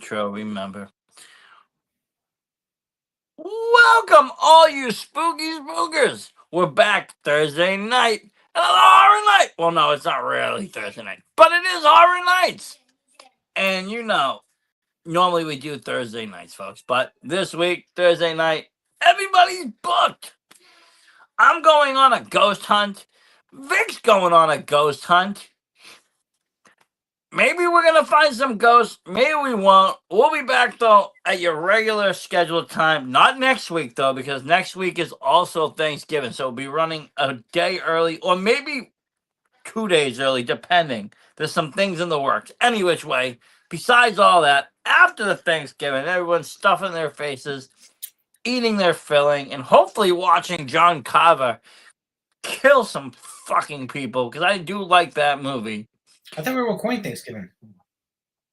intro, remember. Welcome, all you spooky spookers. We're back Thursday night. Another horror night. Well, no, it's not really Thursday night, but it is horror nights. And normally we do Thursday nights, folks. But this week, Thursday night, everybody's booked. I'm going on a ghost hunt. Vic's going on a ghost hunt. Maybe we're going to find some ghosts. Maybe we won't. We'll be back, though, at your regular scheduled time. Not next week, though, because next week is also Thanksgiving. So we'll be running a day early or maybe 2 days early, depending. There's some things in the works. Any which way, besides all that, after the Thanksgiving, everyone's stuffing their faces, eating their filling, and hopefully watching John Carver kill some fucking people, because I do like that movie. I thought we were recording Thanksgiving.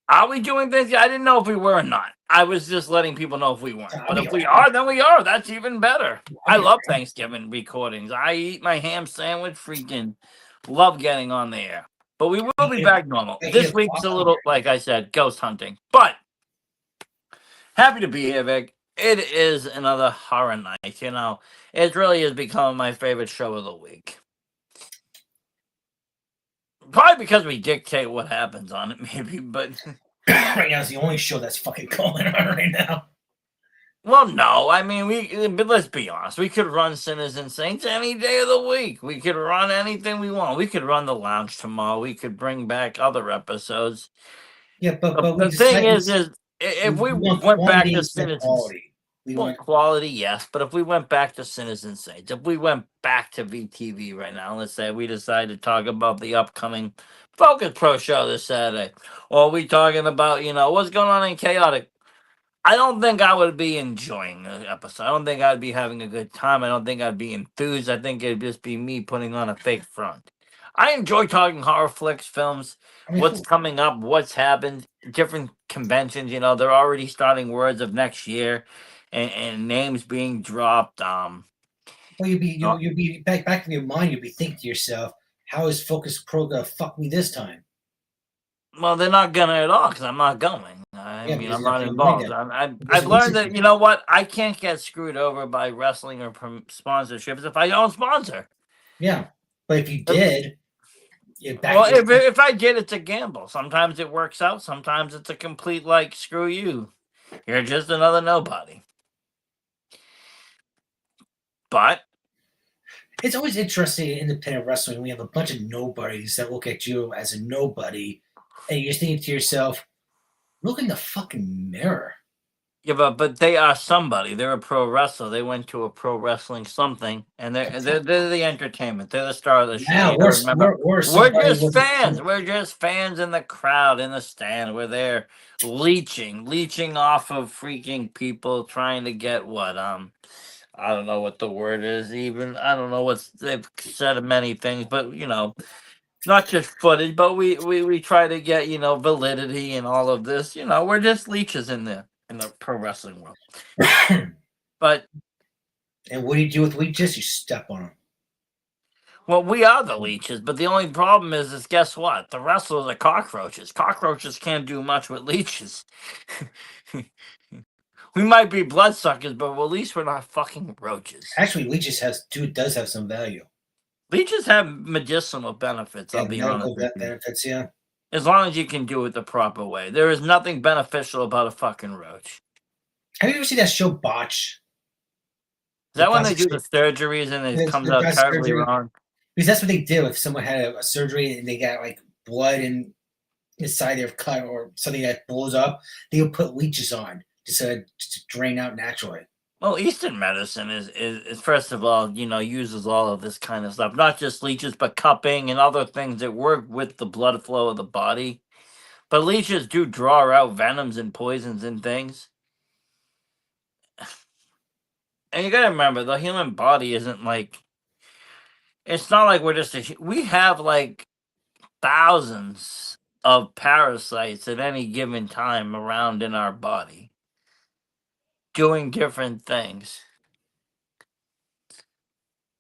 Are we doing things? I didn't know if we were or not. I was just letting people know if we weren't. I'll But be if we around. are, then we are. That's even better. I'll I be love around. Thanksgiving recordings. I eat my ham sandwich. Freaking love getting on the air. But we will be back normal. This week's a little, like I said, ghost hunting. But happy to be here, Vic. It is another horror night. It really is becoming my favorite show of the week. Probably because we dictate what happens on it, maybe, but Right now, it's the only show that's fucking going on right now. well, no, I mean, but let's be honest. We could run Sinners and Saints any day of the week. We could run anything we want. We could run The Lounge tomorrow. We could bring back other episodes. Yeah, but The thing is if we went back to Sinners and quality. quality, yes. But if we went back to Sinners and Saints, if we went back to VTV right now, let's say we decided to talk about the upcoming Focus Pro show this Saturday, or we talking about, what's going on in Chaotic, I don't think I would be enjoying the episode. I don't think I'd be having a good time. I don't think I'd be enthused. I think it'd just be me putting on a fake front. I enjoy talking horror flicks, films, what's coming up, what's happened, different conventions. They're already starting words of next year, and names being dropped. Well, you'll be back in your mind. You'll be thinking to yourself, "How is Focus Pro gonna fuck me this time?" Well, they're not gonna at all because I'm not going. I'm not involved. I've learned that, what? I can't get screwed over by wrestling or sponsorships if I don't sponsor. Yeah, but if you did, if I did, it's a gamble. Sometimes it works out. Sometimes it's a complete, screw you. You're just another nobody. But it's always interesting in independent wrestling. We have a bunch of nobodies that look at you as a nobody, and you're thinking to yourself, "Look in the fucking mirror." Yeah, but they are somebody. They're a pro wrestler. They went to a pro wrestling something, and they're the entertainment. They're the star of the show. Yeah, we're just fans. We're just fans in the crowd, in the stand. We're there leeching off of freaking people, trying to get what I don't know what the word is even. I don't know they've said many things, but not just footage, but we try to get validity and all of this. We're just leeches in the pro wrestling world. But and what do you do with leeches? You step on them. Well, we are the leeches, but the only problem is guess what? The wrestlers are cockroaches. Cockroaches can't do much with leeches. We might be bloodsuckers, but at least we're not fucking roaches. Actually, leeches does have some value. Leeches have medicinal benefits. I'll be honest with you. Benefits, yeah. As long as you can do it the proper way. There is nothing beneficial about a fucking roach. Have you ever seen that show Botch? Is that when they do the surgeries and it comes out terribly wrong? Because that's what they did if someone had a surgery and they got blood inside their cut or something that blows up. They would put leeches on just to drain out naturally. Well, Eastern medicine is first of all, uses all of this kind of stuff, not just leeches, but cupping and other things that work with the blood flow of the body. But leeches do draw out venoms and poisons and things. And you gotta remember, the human body isn't it's not like we're just we have thousands of parasites at any given time around in our body doing different things.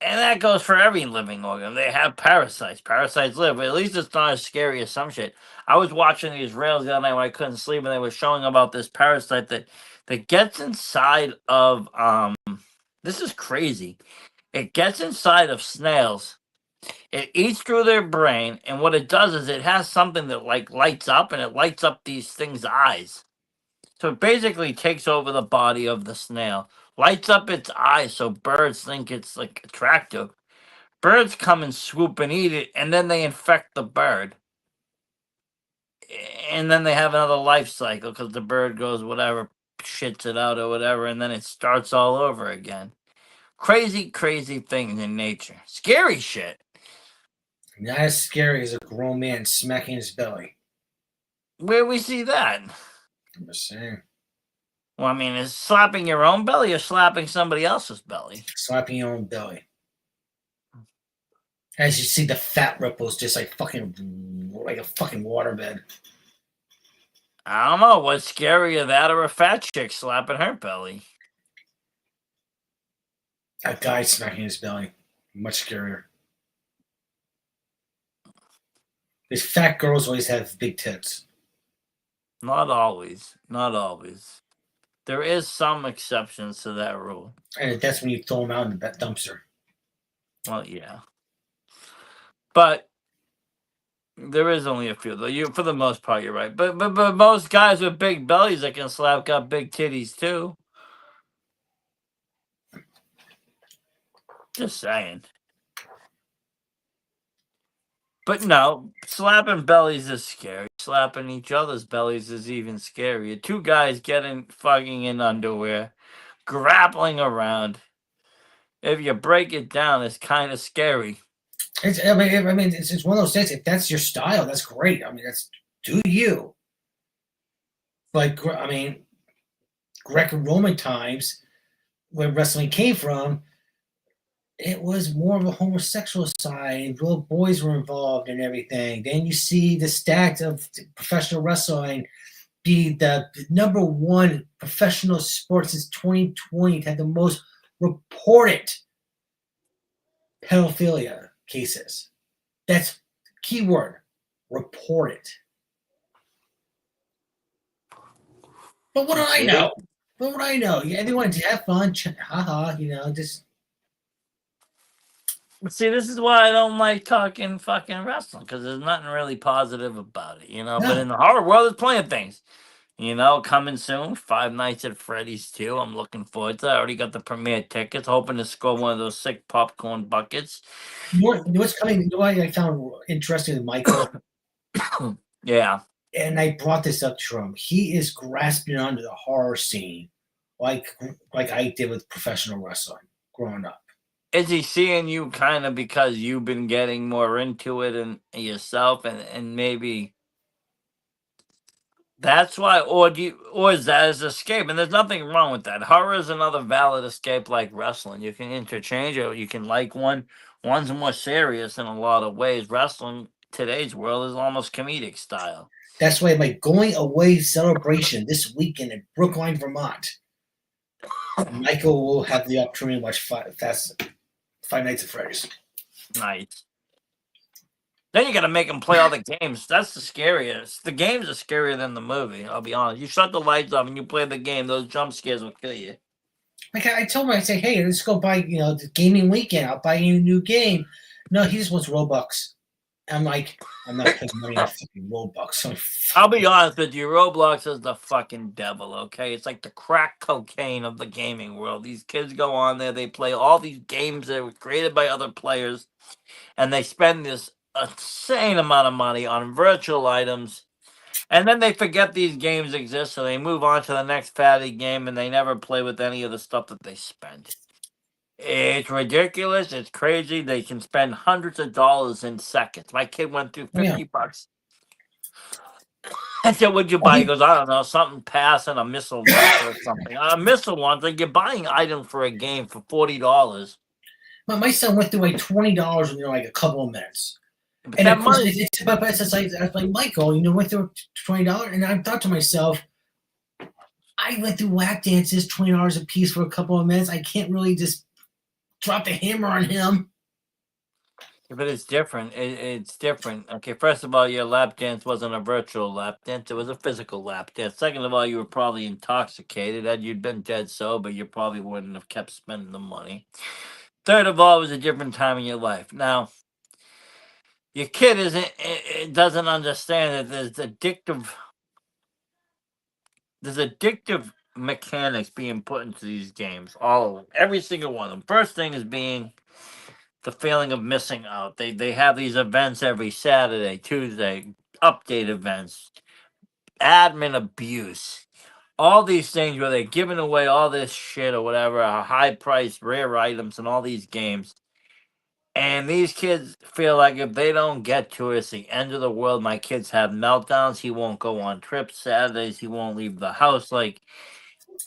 And that goes for every living organ. They have parasites. Parasites live, but at least it's not as scary as some shit. I was watching these rails the other night when I couldn't sleep, and they were showing about this parasite that gets inside of This is crazy. It gets inside of snails. It eats through their brain, and what it does is it has something that like lights up, and it lights up these things' eyes. So it basically takes over the body of the snail, lights up its eyes so birds think it's like attractive. Birds come and swoop and eat it, and then they infect the bird. And then they have another life cycle because the bird goes whatever, shits it out or whatever, and then it starts all over again. Crazy, crazy things in nature. Scary shit. Not as scary as a grown man smacking his belly. Where we see that? I'm just saying. Well, I mean, is slapping your own belly or slapping somebody else's belly? Slapping your own belly. As you see the fat ripples just like a fucking waterbed. I don't know. What's scarier, that or a fat chick slapping her belly? A guy smacking his belly. Much scarier. Because fat girls always have big tits. Not always. Not always. There is some exceptions to that rule. And that's when you throw them out in the dumpster. Well, yeah. But there is only a few, though. You, for the most part, you're right. But most guys with big bellies that can slap got big titties too. Just saying. But no, slapping bellies is scary. Slapping each other's bellies is even scarier. Two guys getting fucking in underwear, grappling around. If you break it down, it's kind of scary. It's one of those things. If that's your style, that's great. I mean, that's do you. But I mean, Greco-Roman times, where wrestling came from, it was more of a homosexual side. Little boys were involved and everything. Then you see the stats of professional wrestling be the number one professional sport since 2020. It had the most reported pedophilia cases. That's keyword, reported. But what do I know? But what do I know? Yeah, they wanted to have fun, haha, just. See, this is why I don't like talking fucking wrestling, because there's nothing really positive about it, But No. in the horror world, there's plenty of things. Coming soon, Five Nights at Freddy's 2. I'm looking forward to it. I already got the premiere tickets, hoping to score one of those sick popcorn buckets. What's coming? You know what I found interesting with Michael? Yeah. And I brought this up to him. He is grasping onto the horror scene like I did with professional wrestling growing up. Is he seeing you kind of because you've been getting more into it and yourself and maybe that's why, or is that his escape? And there's nothing wrong with that. Horror is another valid escape like wrestling. You can interchange it, you can like one. One's more serious in a lot of ways. Wrestling, today's world, is almost comedic style. That's why my going away celebration this weekend in Brookline, Vermont. Michael will have the opportunity to watch Five Nights at Freddy's. Nice. Then you got to make them play all the games. That's the scariest. The games are scarier than the movie. I'll be honest. You shut the lights off and you play the game. Those jump scares will kill you. Like I told him, I say, hey, let's go buy the gaming weekend. I'll buy you a new game. No, he just wants Robux. I'm like, I'm not putting money on fucking Robux. I'll be honest with you, Roblox is the fucking devil, okay? It's like the crack cocaine of the gaming world. These kids go on there, they play all these games that were created by other players, and they spend this insane amount of money on virtual items, and then they forget these games exist, so they move on to the next fatty game, and they never play with any of the stuff that they spend. It's ridiculous. It's crazy. They can spend hundreds of dollars in seconds. My kid went through $50. I said, "What'd you buy?" He goes, "I don't know, something pass and a missile launcher or something." A missile launcher. You're buying items for a game for $40. My son went through like $20 in like a couple of minutes. But And that of course, money, it's like Michael, went through $20, and I thought to myself, I went through lap dances, $20 a piece for a couple of minutes. I can't really just drop the hammer on him. But it's different. It's different. Okay, first of all, your lap dance wasn't a virtual lap dance; it was a physical lap dance. Second of all, you were probably intoxicated. Had you been dead sober, you probably wouldn't have kept spending the money. Third of all, it was a different time in your life. Now, your kid isn't. It doesn't understand that there's addictive mechanics being put into these games. All of them, every single one of them. First thing is being the feeling of missing out. They have these events every Saturday, Tuesday, update events, admin abuse, all these things where they're giving away all this shit or whatever, high priced rare items and all these games. And these kids feel like if they don't get to it, it's the end of the world. My kids have meltdowns. He won't go on trips Saturdays. He won't leave the house.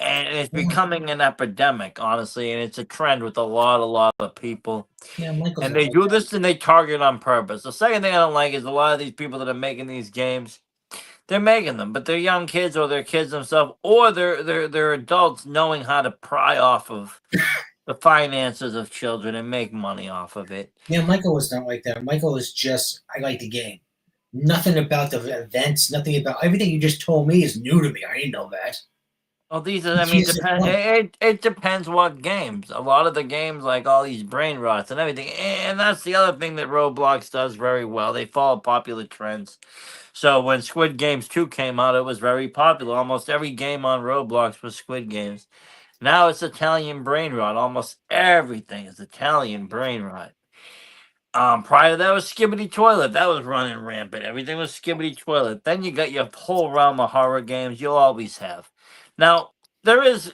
And it's becoming an epidemic, honestly. And it's a trend with a lot of people. Yeah, Michael's And not they like do that. this and they target on purpose. The second thing I don't like is a lot of these people that are making these games. They're making them, but they're young kids or they're kids themselves, or they're adults knowing how to pry off of the finances of children and make money off of it. Yeah, Michael was not like that. Michael was just, I like the game. Nothing about the events, nothing about everything you just told me is new to me. I didn't know that. Well, these are, I It's mean, just depend. fun. It depends what games. A lot of the games, like all these brain rots and everything, and that's the other thing that Roblox does very well. They follow popular trends. So when Squid Games 2 came out, it was very popular. Almost every game on Roblox was Squid Games. Now it's Italian brain rot. Almost everything is Italian brain rot. Prior to that was Skibbity Toilet. That was running rampant. Everything was Skibbity Toilet. Then you got your whole realm of horror games. You'll always have. Now there is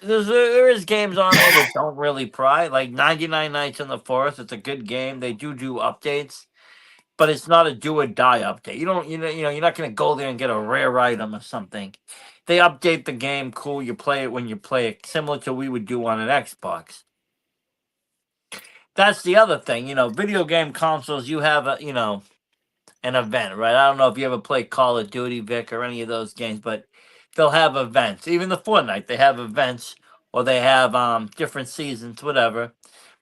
games on there that don't really pry. Like 99 Nights in the Forest. It's a good game. They do updates, but it's not a do or die update. You know you're not gonna go there and get a rare item or something. They update the game. Cool. You play it when you play it, similar to we would do on an Xbox. That's the other thing. Video game consoles. You have an event, right? I don't know if you ever played Call of Duty, Vic, or any of those games, but they'll have events. Even the Fortnite, they have events, or they have different seasons, whatever.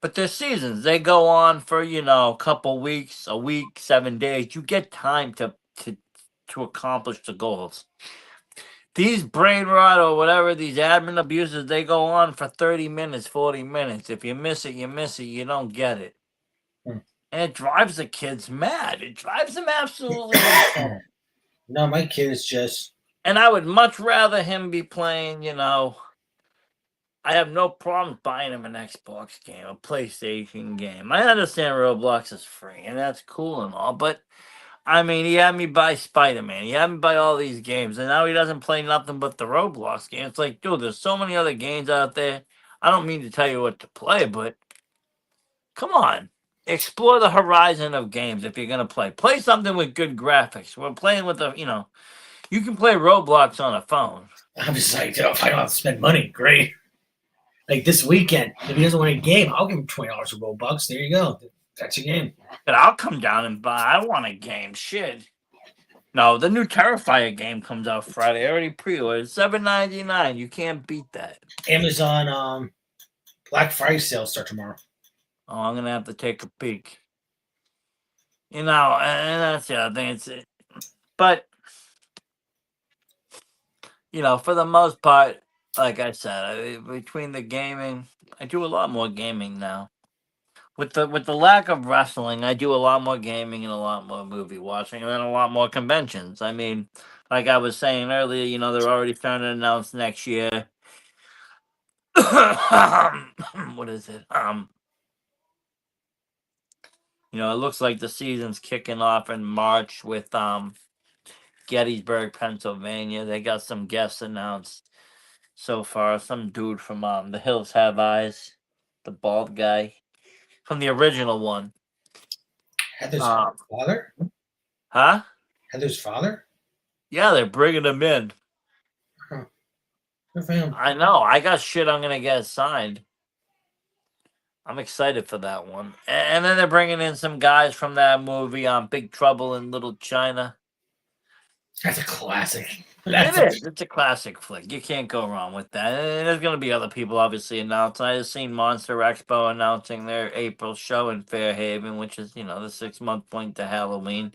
But their seasons, they go on for a couple weeks, a week, 7 days. You get time to accomplish the goals. These brain rot or whatever, these admin abuses, they go on for 30 minutes, 40 minutes. If you miss it, you miss it. You don't get it. Hmm. And it drives the kids mad. It drives them absolutely insane. No, my kid is just, And I would much rather him be playing, I have no problem buying him an Xbox game, a PlayStation game. I understand Roblox is free, and that's cool and all, but I mean, he had me buy Spider Man. He had me buy all these games, and now he doesn't play nothing but the Roblox game. It's like, dude, there's so many other games out there. I don't mean to tell you what to play, but come on. Explore the horizon of games if you're going to play. Play something with good graphics. We're playing with you can play Roblox on a phone. I'm just like, oh, if I don't have to spend money, great. Like this weekend, if he doesn't want a game, I'll give him $20 for Robux. There you go. That's your game. But I'll come down and buy. I want a game. Shit. No, the new Terrifier game comes out Friday. I already pre-ordered. $7.99. You can't beat that. Amazon Black Friday sales start tomorrow. Oh, I'm gonna have to take a peek. And that's the other thing. But for the most part, like I said, between the gaming, I do a lot more gaming now. With the lack of wrestling, I do a lot more gaming and a lot more movie watching, and then a lot more conventions. I mean, like I was saying earlier, they're already starting to announce next year. What is it? It looks like the season's kicking off in March with Gettysburg, Pennsylvania. They got some guests announced so far. Some dude from The Hills Have Eyes, the bald guy from the original one. Heather's Um, father? huh? Heather's father? Yeah, they're bringing him in. Huh. Good for him. I know. I got shit. I'm gonna get signed. I'm excited for that one. And then they're bringing in some guys from that movie on Big Trouble in Little China. That's a classic. It That's a, is. It's a classic flick. You can't go wrong with that. And there's going to be other people obviously announcing. I just seen Monster Expo announcing their April show in Fairhaven, which is, the 6 month point to Halloween.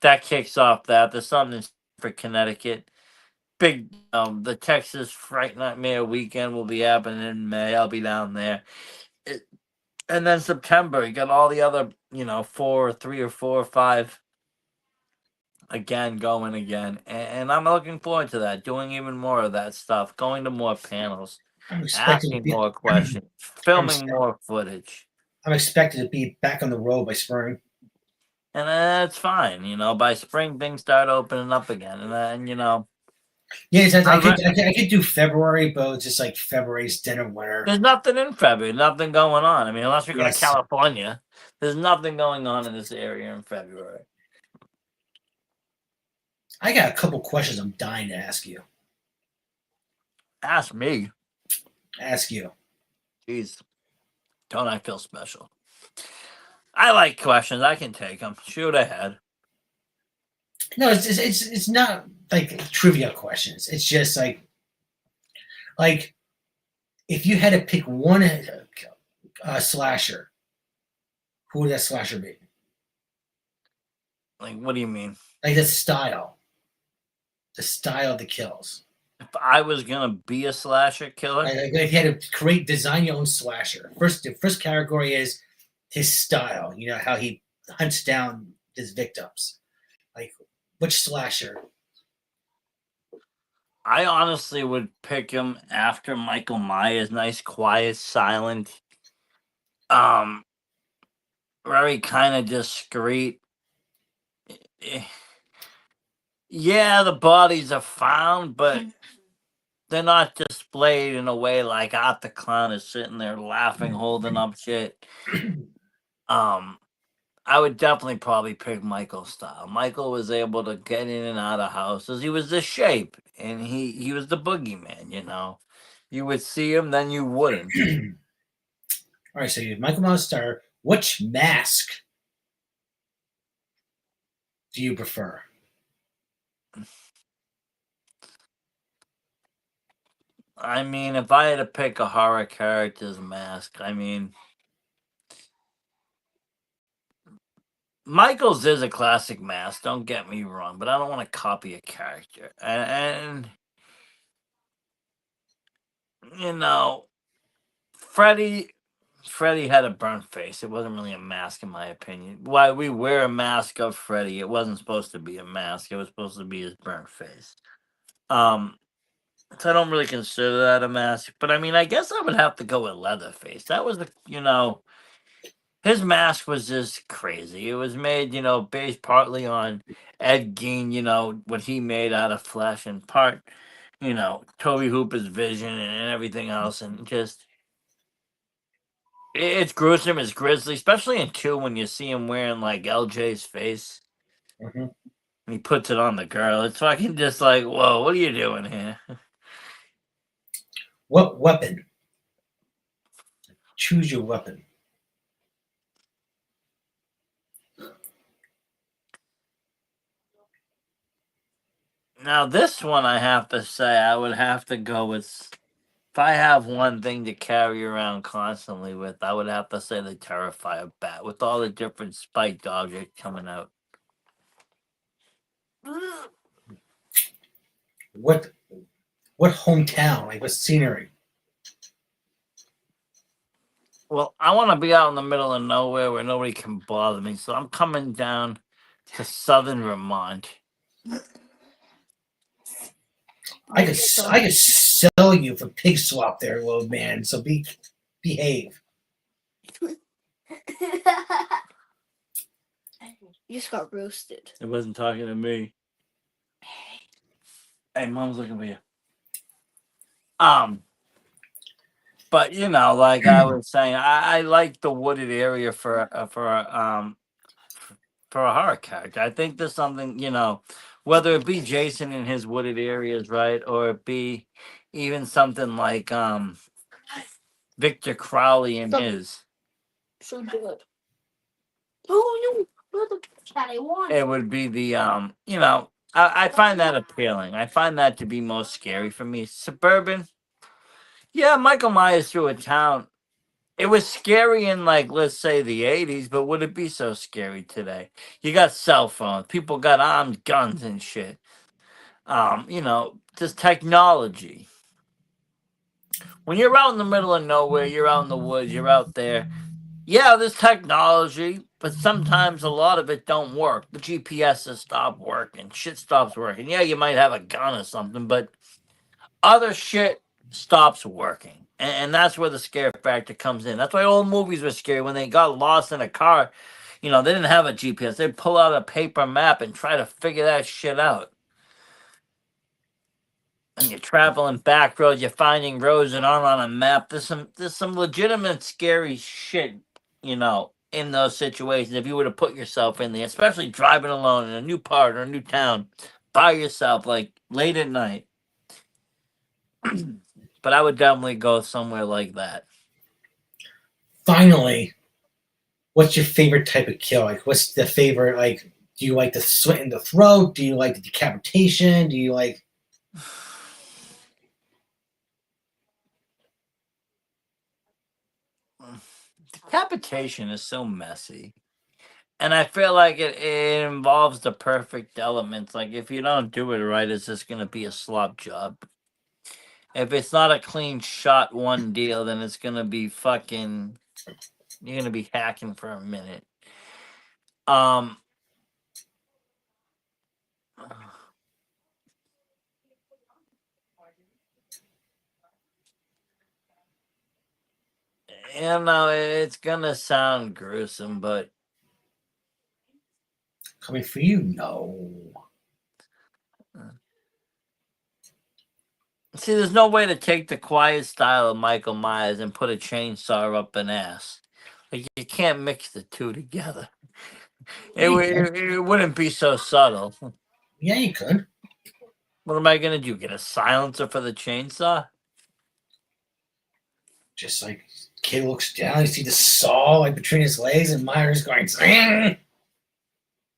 That kicks off that. There's something for Connecticut. Big, the Texas Fright Nightmare weekend will be happening in May. I'll be down there. It, and then September, you got all the other, 3 or 4 or 5 again going again, and I'm looking forward to that, doing even more of that stuff, going to more panels, I'm expecting to asking be. more questions, I'm, filming expect, more footage. I'm expected to be back on the road by spring. And that's fine, by spring things start opening up again, and then Yeah, it's, I re- I could do February, but it's just like February's dead of winter. there's nothing in February, nothing going on. I mean, unless we go to Yes, California, there's nothing going on in this area in February. I got a couple questions I'm dying to ask you. Ask me. Ask you. Jeez, don't I feel special? I like questions. I can take them. Shoot ahead. No, it's not like trivia questions. It's just like if you had to pick one slasher, who would that slasher be? Like, what do you mean? Like the style of the kills. If I was gonna be a slasher killer, Like if you had to design your own slasher. The first category is his style. You know how he hunts down his victims. Like which slasher? I honestly would pick him after Michael Myers. Nice, quiet, silent, um, very kind of discreet. Eh, Yeah, the bodies are found, but they're not displayed in a way like Art the Clown is sitting there laughing, holding up shit. Um, I would definitely probably pick Michael's style. Michael was able to get in and out of houses. He was the shape, and he was the boogeyman. You would see him, then you wouldn't. All right, so you have Michael Myers star. Which mask do you prefer? I mean, if I had to pick a horror character's mask, I mean, Michael's is a classic mask. Don't get me wrong, but I don't want to copy a character. And you know, Freddy. Freddy had a burnt face. It wasn't really a mask, in my opinion. Why we wear a mask of Freddy? It wasn't supposed to be a mask. It was supposed to be his burnt face. Um, so I don't really consider that a mask. But I mean, I guess I would have to go with Leatherface. That was his mask was just crazy. It was made, based partly on Ed Gein, what he made out of flesh, and part, Toby Hooper's vision and everything else, and just it's gruesome, it's grisly, especially in 2 when you see him wearing like LJ's face Mm-hmm. and he puts it on the girl. It's fucking just like, whoa, what are you doing here? What weapon? Choose your weapon. Now this one, I have to say, I would have to go with. If I have one thing to carry around constantly with, I would have to say the Terrifier bat with all the different spiked objects coming out. What what hometown? Like what scenery? Well, I want to be out in the middle of nowhere where nobody can bother me, so I'm coming down to southern Vermont. I could sell you for pig swap there, little man. So behave. You just got roasted. It wasn't talking to me. Hey, mom's looking for you. But like I was saying, I like the wooded area for a horror character. I think there's something, whether it be Jason in his wooded areas, right, or it be even something like Victor Crowley in his. So good. Oh no! Where the cat I want? It would be the I find that appealing. I find that to be most scary for me. Suburban, yeah, Michael Myers through a town. It was scary in, like, let's say the 80s, but would it be so scary today? You got cell phones, people got armed guns and shit. Just technology. When you're out in the middle of nowhere, you're out in the woods, you're out there. Yeah, there's technology, but sometimes a lot of it don't work. The GPSs stop working, shit stops working. Yeah, you might have a gun or something, but other shit stops working. And that's where the scare factor comes in. That's why old movies were scary when they got lost in a car. They didn't have a GPS. They'd pull out a paper map and try to figure that shit out. And you're traveling back roads, you're finding roads that aren't on a map. There's some legitimate scary shit, in those situations if you were to put yourself in there, especially driving alone in a new part or a new town by yourself, like late at night. But I would definitely go somewhere like that. Finally, what's your favorite type of kill? Like, what's the favorite? Like, do you like the slit in the throat? Do you like the decapitation? Do you like? Decapitation is so messy. And I feel like it involves the perfect elements. Like, if you don't do it right, it's just going to be a slop job. If it's not a clean shot one deal, then it's going to be fucking. You're going to be hacking for a minute. Um. It's going to sound gruesome, but. Coming for you? No. See, there's no way to take the quiet style of Michael Myers and put a chainsaw up an ass. Like, you can't mix the two together. It wouldn't be so subtle. Yeah, you could. What am I gonna do? Get a silencer for the chainsaw? Just like kid looks down, you see the saw like between his legs, and Myers going. Zing!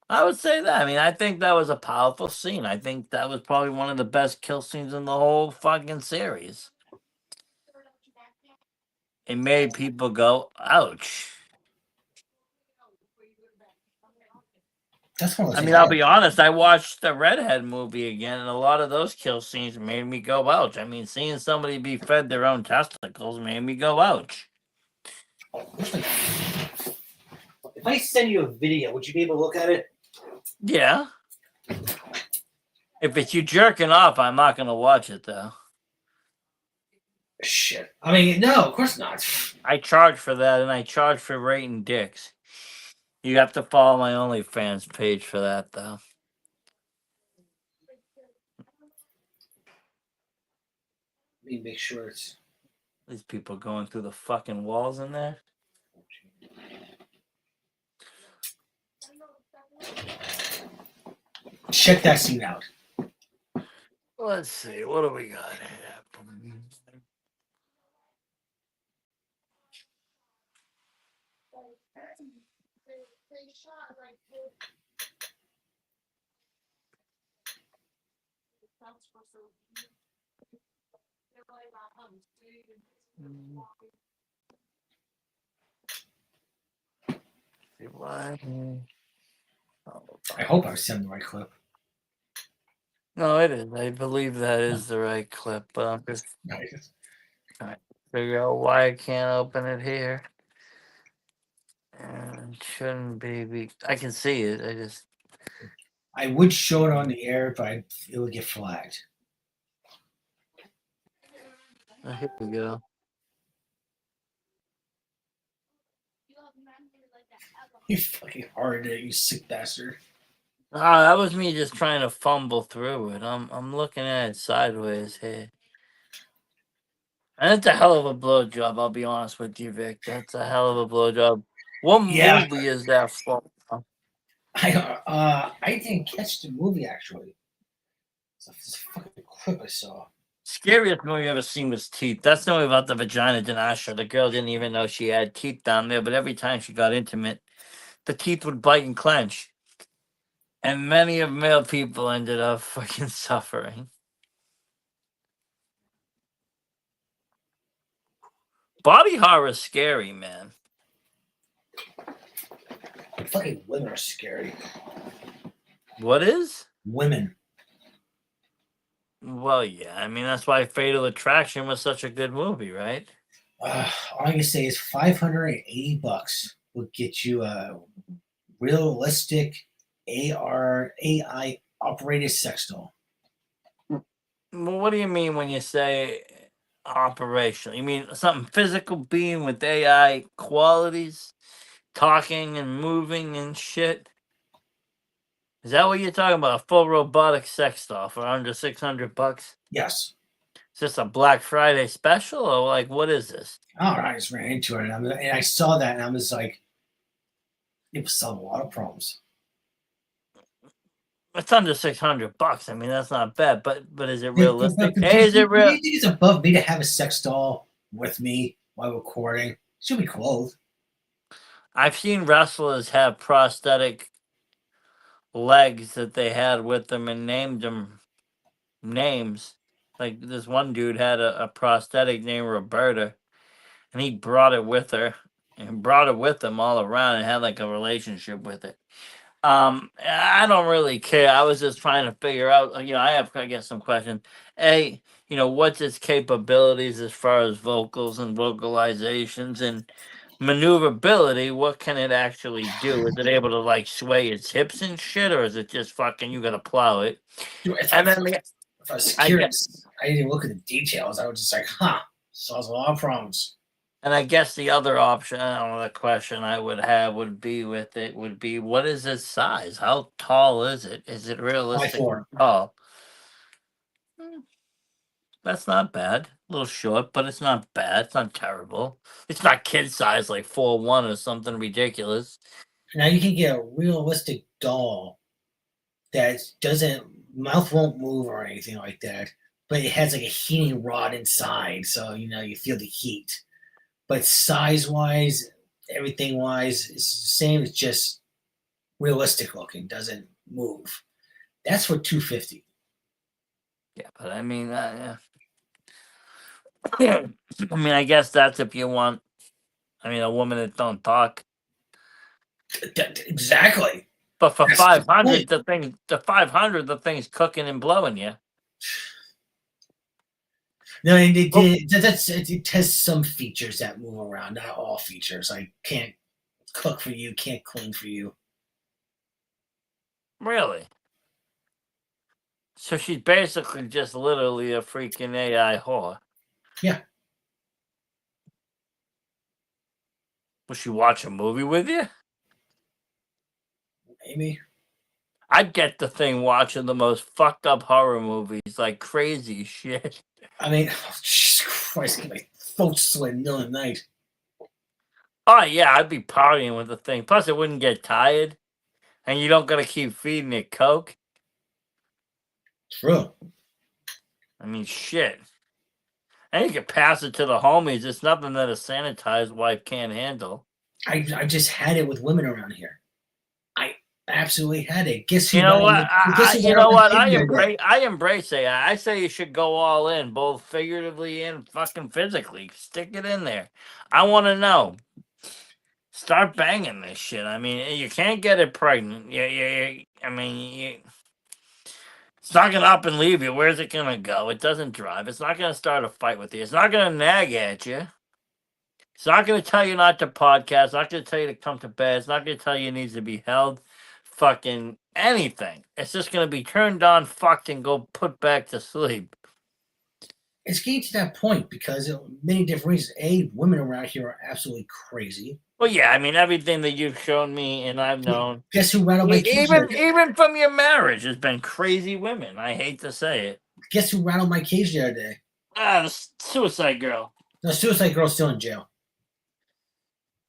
I would say that. I mean, I think that was a powerful scene. I think that was probably one of the best kill scenes in the whole fucking series. It made people go, ouch. That's one of I those mean, things. I'll be honest, I watched the Redhead movie again, and a lot of those kill scenes made me go, ouch. I mean, seeing somebody be fed their own testicles made me go, ouch. If I send you a video, would you be able to look at it? Yeah. If it's you jerking off, I'm not going to watch it, though. Shit. I mean, no, of course not. I charge for that, and I charge for rating dicks. You have to follow my OnlyFans page for that, though. Let me make sure it's. These people going through the fucking walls in there. Check that scene out. Let's see. What do we got here? I hope I was sending the right clip. No, it is. I believe that is the right clip, but I'm just Nice. trying to figure out why I can't open it here. And it shouldn't be. I can see it. I just. I would show it on the air, but it would get flagged. Oh, here we go. You fucking hard it, you sick bastard. Ah, that was me just trying to fumble through it. I'm looking at it sideways here. And it's a hell of a blowjob, I'll be honest with you, Vic. That's a hell of a blowjob. What Yeah. movie is that from? I didn't catch the movie actually. It's a fucking clip I saw. Scariest movie I've ever seen was Teeth. That's the movie about the vagina Dinasha. The girl didn't even know she had teeth down there, but every time she got intimate, the teeth would bite and clench. And many of male people ended up fucking suffering. Body horror is scary, man. Fucking women are scary. What is? Women. Well, yeah. I mean, that's why Fatal Attraction was such a good movie, right? All I can say is $580 will get you a realistic AI operated sex doll. Well, what do you mean when you say operational? You mean something physical being with AI qualities, talking and moving and shit? Is that what you're talking about? A full robotic sex doll for under $600? Yes. Is this a Black Friday special or like what is this? All right, I just ran into it, and I saw that, and I was like, it was solving a lot of problems. It's under $600. I mean, that's not bad, but is it Do realistic? Hey, is it you real? think it's above me to have a sex doll with me while recording? She'll be clothed. I've seen wrestlers have prosthetic legs that they had with them and named them names. Like this one dude had a prosthetic named Roberta, and he brought it with her and brought it with him all around and had like a relationship with it. I don't really care. I was just trying to figure out. I guess some questions. A, what's its capabilities as far as vocals and vocalizations and maneuverability? What can it actually do? Is it able to like sway its hips and shit, or is it just fucking you gotta plow it? If And I, then if I was I guess, curious, I didn't even look at the details. I was just like, solves a lot of problems. and I guess the other option, the question I would have would be with it would be, what is its size? How tall is it? Is it realistic 5'4". tall? That's not bad. A little short, but it's not bad. It's not terrible. It's not kid size like 4'1" or something ridiculous. Now you can get a realistic doll that doesn't mouth won't move or anything like that, but it has like a heating rod inside, so you feel the heat. But size wise, everything wise, it's the same. It's just realistic looking, doesn't move. That's for $250. Yeah, but I mean, yeah. I mean, I guess that's if you want. I mean, a woman that don't talk. Exactly. But for That's the 500, point. the thing's cooking and blowing you. No, and Oh, it has some features that move around, not all features. I can't cook for you, can't clean for you. really? So she's basically just literally a freaking AI whore. Yeah. Will she watch a movie with you? Maybe. I'd get the thing watching the most fucked up horror movies, like crazy shit. I mean, Jesus Christ, my throat's slit in the middle of the night. Oh yeah, I'd be partying with the thing. Plus, it wouldn't get tired, and you don't gotta keep feeding it coke. True. I mean, shit. And you can pass it to the homies. It's nothing that a sanitized wife can't handle. I just had it with women around here. I absolutely had it. Guess who? You know what? Guess who You ran know up my what? kid the other day? I embrace AI. I say you should go all in, both figuratively and fucking physically. Stick it in there. I want to know. Start banging this shit. I mean, you can't get it pregnant. I mean, it's not gonna up and leave you. Where's it gonna go? It doesn't drive. It's not gonna start a fight with you. It's not gonna nag at you. It's not gonna tell you not to podcast. It's not gonna tell you to come to bed. It's not gonna tell you it needs to be held. Fucking anything. It's just gonna be turned on, fucked, and go put back to sleep. It's getting to that point because of many different reasons. Women around here are absolutely crazy. Well, yeah, I mean everything that you've shown me and I've known. Guess who rattled my cage the other day? Even from your marriage, has been crazy women. I hate to say it. Guess who rattled my cage the other day? The Suicide Girl. No, Suicide Girl's still in jail.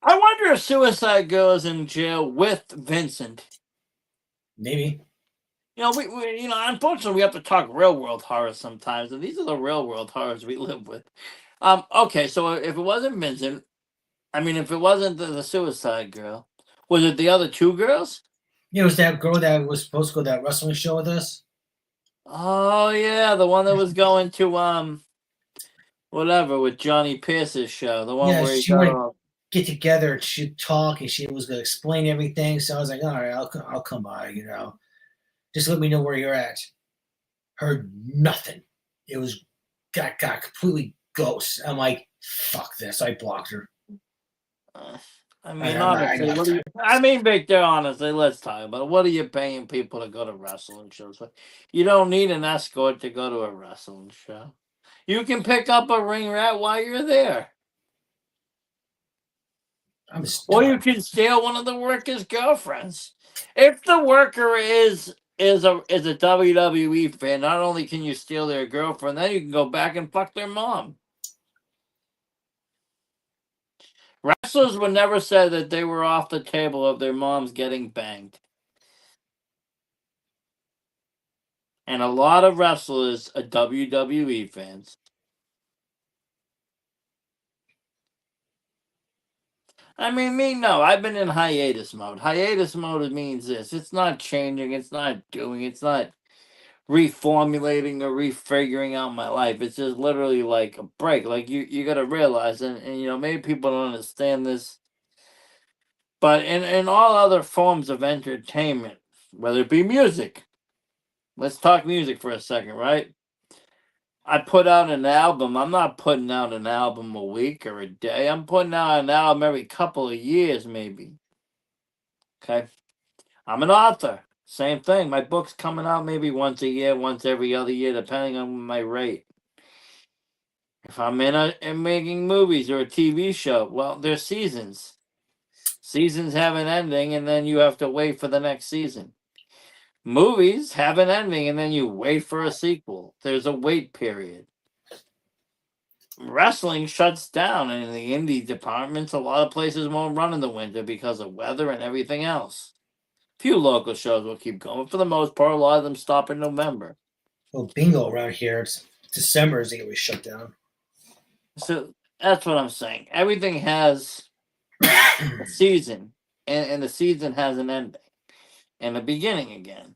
I wonder if Suicide Girl is in jail with Vincent. Maybe. We unfortunately we have to talk real world horror sometimes, and these are the real world horrors we live with. Okay, so if it wasn't Vincent, I mean, if it wasn't the Suicide Girl, was it the other two girls? It was that girl that was supposed to go to that wrestling show with us. Oh yeah, the one that was going to whatever with Johnny Pierce's show, the one Yeah, where he she got wanted to all. get together. She'd talk, and she was going to explain everything. So I was like, all right, I'll come by. Just let me know where you're at. Heard nothing. It was got completely ghost. I'm like, fuck this. I blocked her. Uh, I I, mean, I honestly, know. what do you? I mean, Victor, honestly, let's talk about it. What are you paying people to go to wrestling shows for? You don't need an escort to go to a wrestling show. You can pick up a ring rat while you're there, I'm just or you tired. can steal one of the workers' girlfriends. If the worker is a WWE fan, not only can you steal their girlfriend, then you can go back and fuck their mom. Wrestlers would never say that they were off the table of their moms getting banged. And a lot of wrestlers are WWE fans. I mean, me, no. I've been in hiatus mode. Hiatus mode means this. It's not changing. It's not doing. It's not reformulating or refiguring out my life. It's just literally like a break. Like you got to realize, and maybe people don't understand this, but in all other forms of entertainment, whether it be music, let's talk music for a second, right? I put out an album. I'm not putting out an album a week or a day. I'm putting out an album every couple of years, maybe. Okay. I'm an author. Same thing. My book's coming out maybe once a year, once every other year, depending on my rate. If I'm in making movies or a TV show, well, there's seasons. Seasons have an ending, and then you have to wait for the next season. Movies have an ending, and then you wait for a sequel. There's a wait period. Wrestling shuts down in the indie departments. A lot of places won't run in the winter because of weather and everything else. Few local shows will keep going. For the most part, a lot of them stop in November. Well, bingo around here. It's December is going to be shut down. So that's what I'm saying. Everything has a season, and the season has an ending and a beginning again.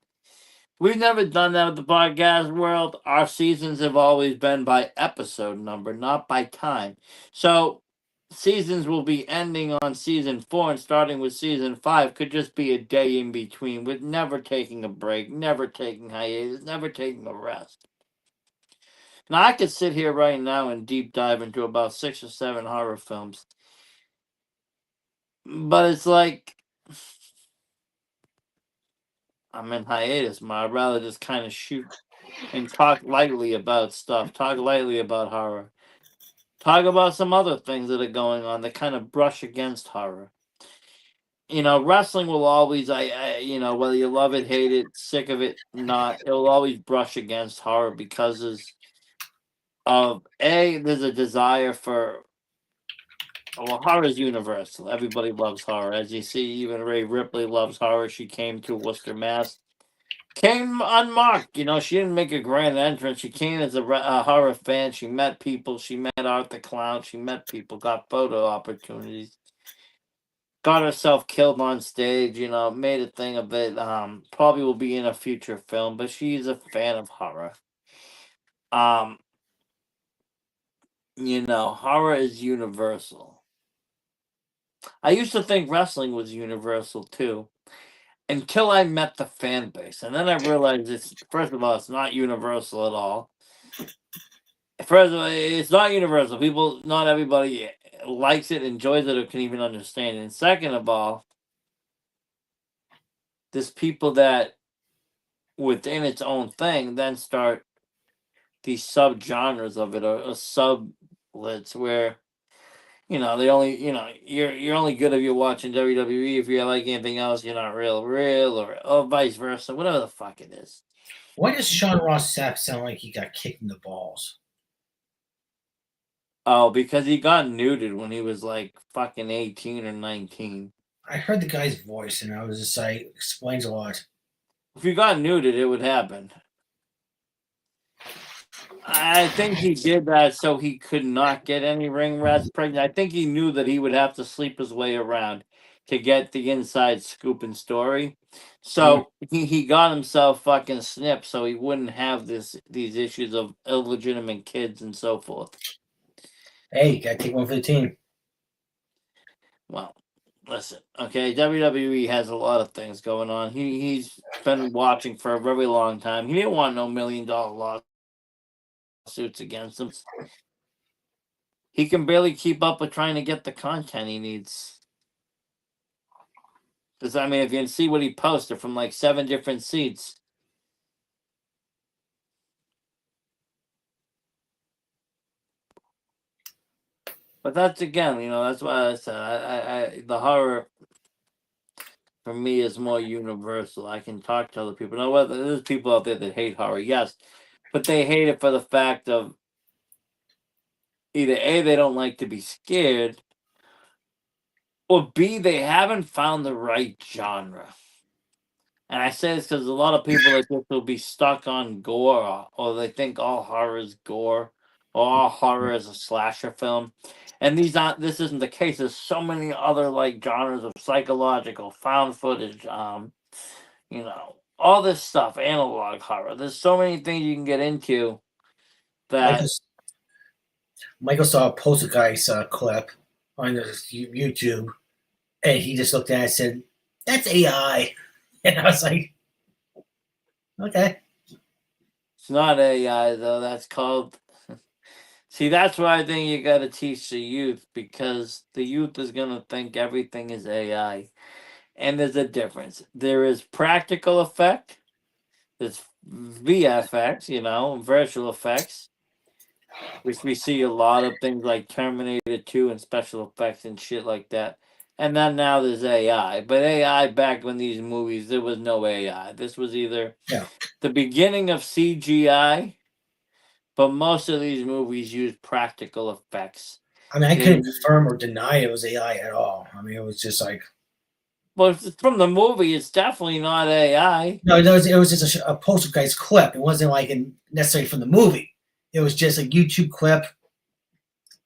We've never done that with the podcast world. Our seasons have always been by episode number, not by time. So seasons will be ending on season 4 and starting with season 5 could just be a day in between with never taking a break, never taking hiatus, never taking a rest. Now I could sit here right now and deep dive into about 6 or 7 horror films. But it's like I'm in hiatus, man. I'd rather just kind of shoot and talk lightly about stuff, talk lightly about horror. Talk about some other things that are going on that kind of brush against horror. Wrestling will always, whether you love it, hate it, sick of it, not, it will always brush against horror because there's a desire for, well, horror is universal. Everybody loves horror. As you see, even Ray Ripley loves horror. She came to Worcester, Mass. Came unmarked. She didn't make a grand entrance. She came as a horror fan. She met people. She met Art the Clown. She met people, got photo opportunities. Got herself killed on stage, made a thing of it. Probably will be in a future film, but she's a fan of horror. Um, horror is universal. I used to think wrestling was universal too, until I met the fan base, and then I realized first of all, it's not universal at all. First of all, it's not universal. Not everybody likes it, enjoys it, or can even understand it. And second of all, there's people that within its own thing then start these subgenres of it or sublets where they only you're only good if you're watching WWE. If you like anything else, you're not real, or vice versa, whatever the fuck it is. Why does Sean Ross Sapp sound like he got kicked in the balls? Oh, because he got nuded when he was like fucking 18 or 19. I heard the guy's voice, and I was just like, explains a lot. If you got nuded, it would happen. I think he did that so he could not get any ring rats pregnant. I think he knew that he would have to sleep his way around to get the inside scoop and story. So he got himself fucking snipped so he wouldn't have these issues of illegitimate kids and so forth. Hey, you gotta take one for the team. Well, listen, okay, WWE has a lot of things going on. He's been watching for a very long time. He didn't want no $1 million lawsuits against him. He can barely keep up with trying to get the content he needs. Because I mean, if you can see what he posted from like 7 different seats. But that's again, that's why I said I the horror for me is more universal. I can talk to other people. Now, whether there's people out there that hate horror, yes, but they hate it for the fact of either A, they don't like to be scared, or B, they haven't found the right genre. And I say this because a lot of people like this will be stuck on gore, or they think all horror is gore, or all horror is a slasher film. And this isn't the case. There's so many other like genres of psychological, found footage, all this stuff, analog horror. There's so many things you can get into that. Michael saw a Poltergeist clip on YouTube, and he just looked at it and said, "That's AI," and I was like, "Okay." It's not AI though. That's called. See, that's why I think you got to teach the youth, because the youth is gonna think everything is AI, and there's a difference. There is practical effect. There's VFX, virtual effects, which we see a lot of things like Terminator 2 and special effects and shit like that. And then now there's AI. But AI back when these movies, there was no AI. This was either the beginning of CGI, but most of these movies use practical effects. I mean, I couldn't confirm or deny it was AI at all. I mean, it was just like. Well, from the movie, it's definitely not AI. No, it was just a Poltergeist clip. It wasn't like necessarily from the movie. It was just a YouTube clip.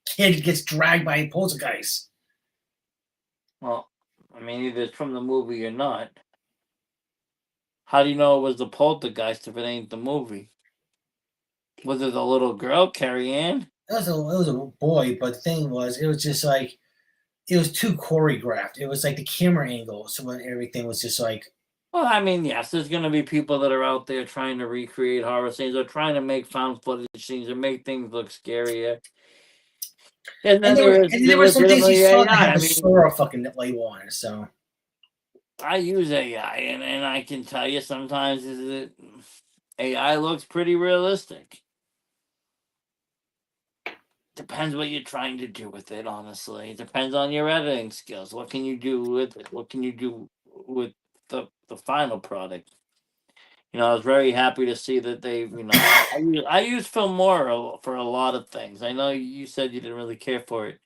Kid gets dragged by a poltergeist. Well, I mean, either it's from the movie or not. How do you know it was the poltergeist if it ain't the movie? Was it the little girl, Carrie Ann? It was a boy, but the thing was, it was just like, it was too choreographed. It was like the camera angle, so when everything was just like. Well, I mean, yes, there's going to be people that are out there trying to recreate horror scenes, or trying to make found footage scenes, or make things look scarier. And then there were some things you saw that had AI. the Sora fucking label on it. So I use AI, and I can tell you sometimes AI looks pretty realistic. Depends what you're trying to do with it, honestly. It depends on your editing skills. What can you do with it? What can you do with the final product? I was very happy to see that they've, I use Filmora for a lot of things. I know you said you didn't really care for it,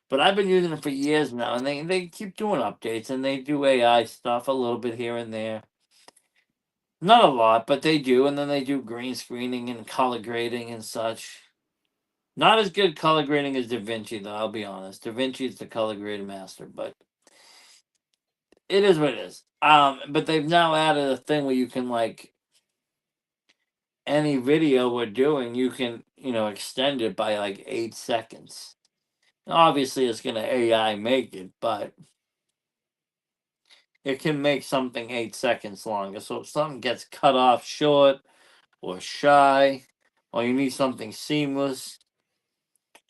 but I've been using it for years now, and they keep doing updates, and they do AI stuff a little bit here and there. Not a lot, but they do, and then they do green screening and color grading and such. Not as good color grading as DaVinci, though, I'll be honest. DaVinci is the color grade master, but it is what it is. But they've now added a thing where you can, like, any video we're doing, you can, extend it by like 8 seconds. Obviously, it's going to AI make it, but it can make something 8 seconds longer. So if something gets cut off short or shy, or you need something seamless,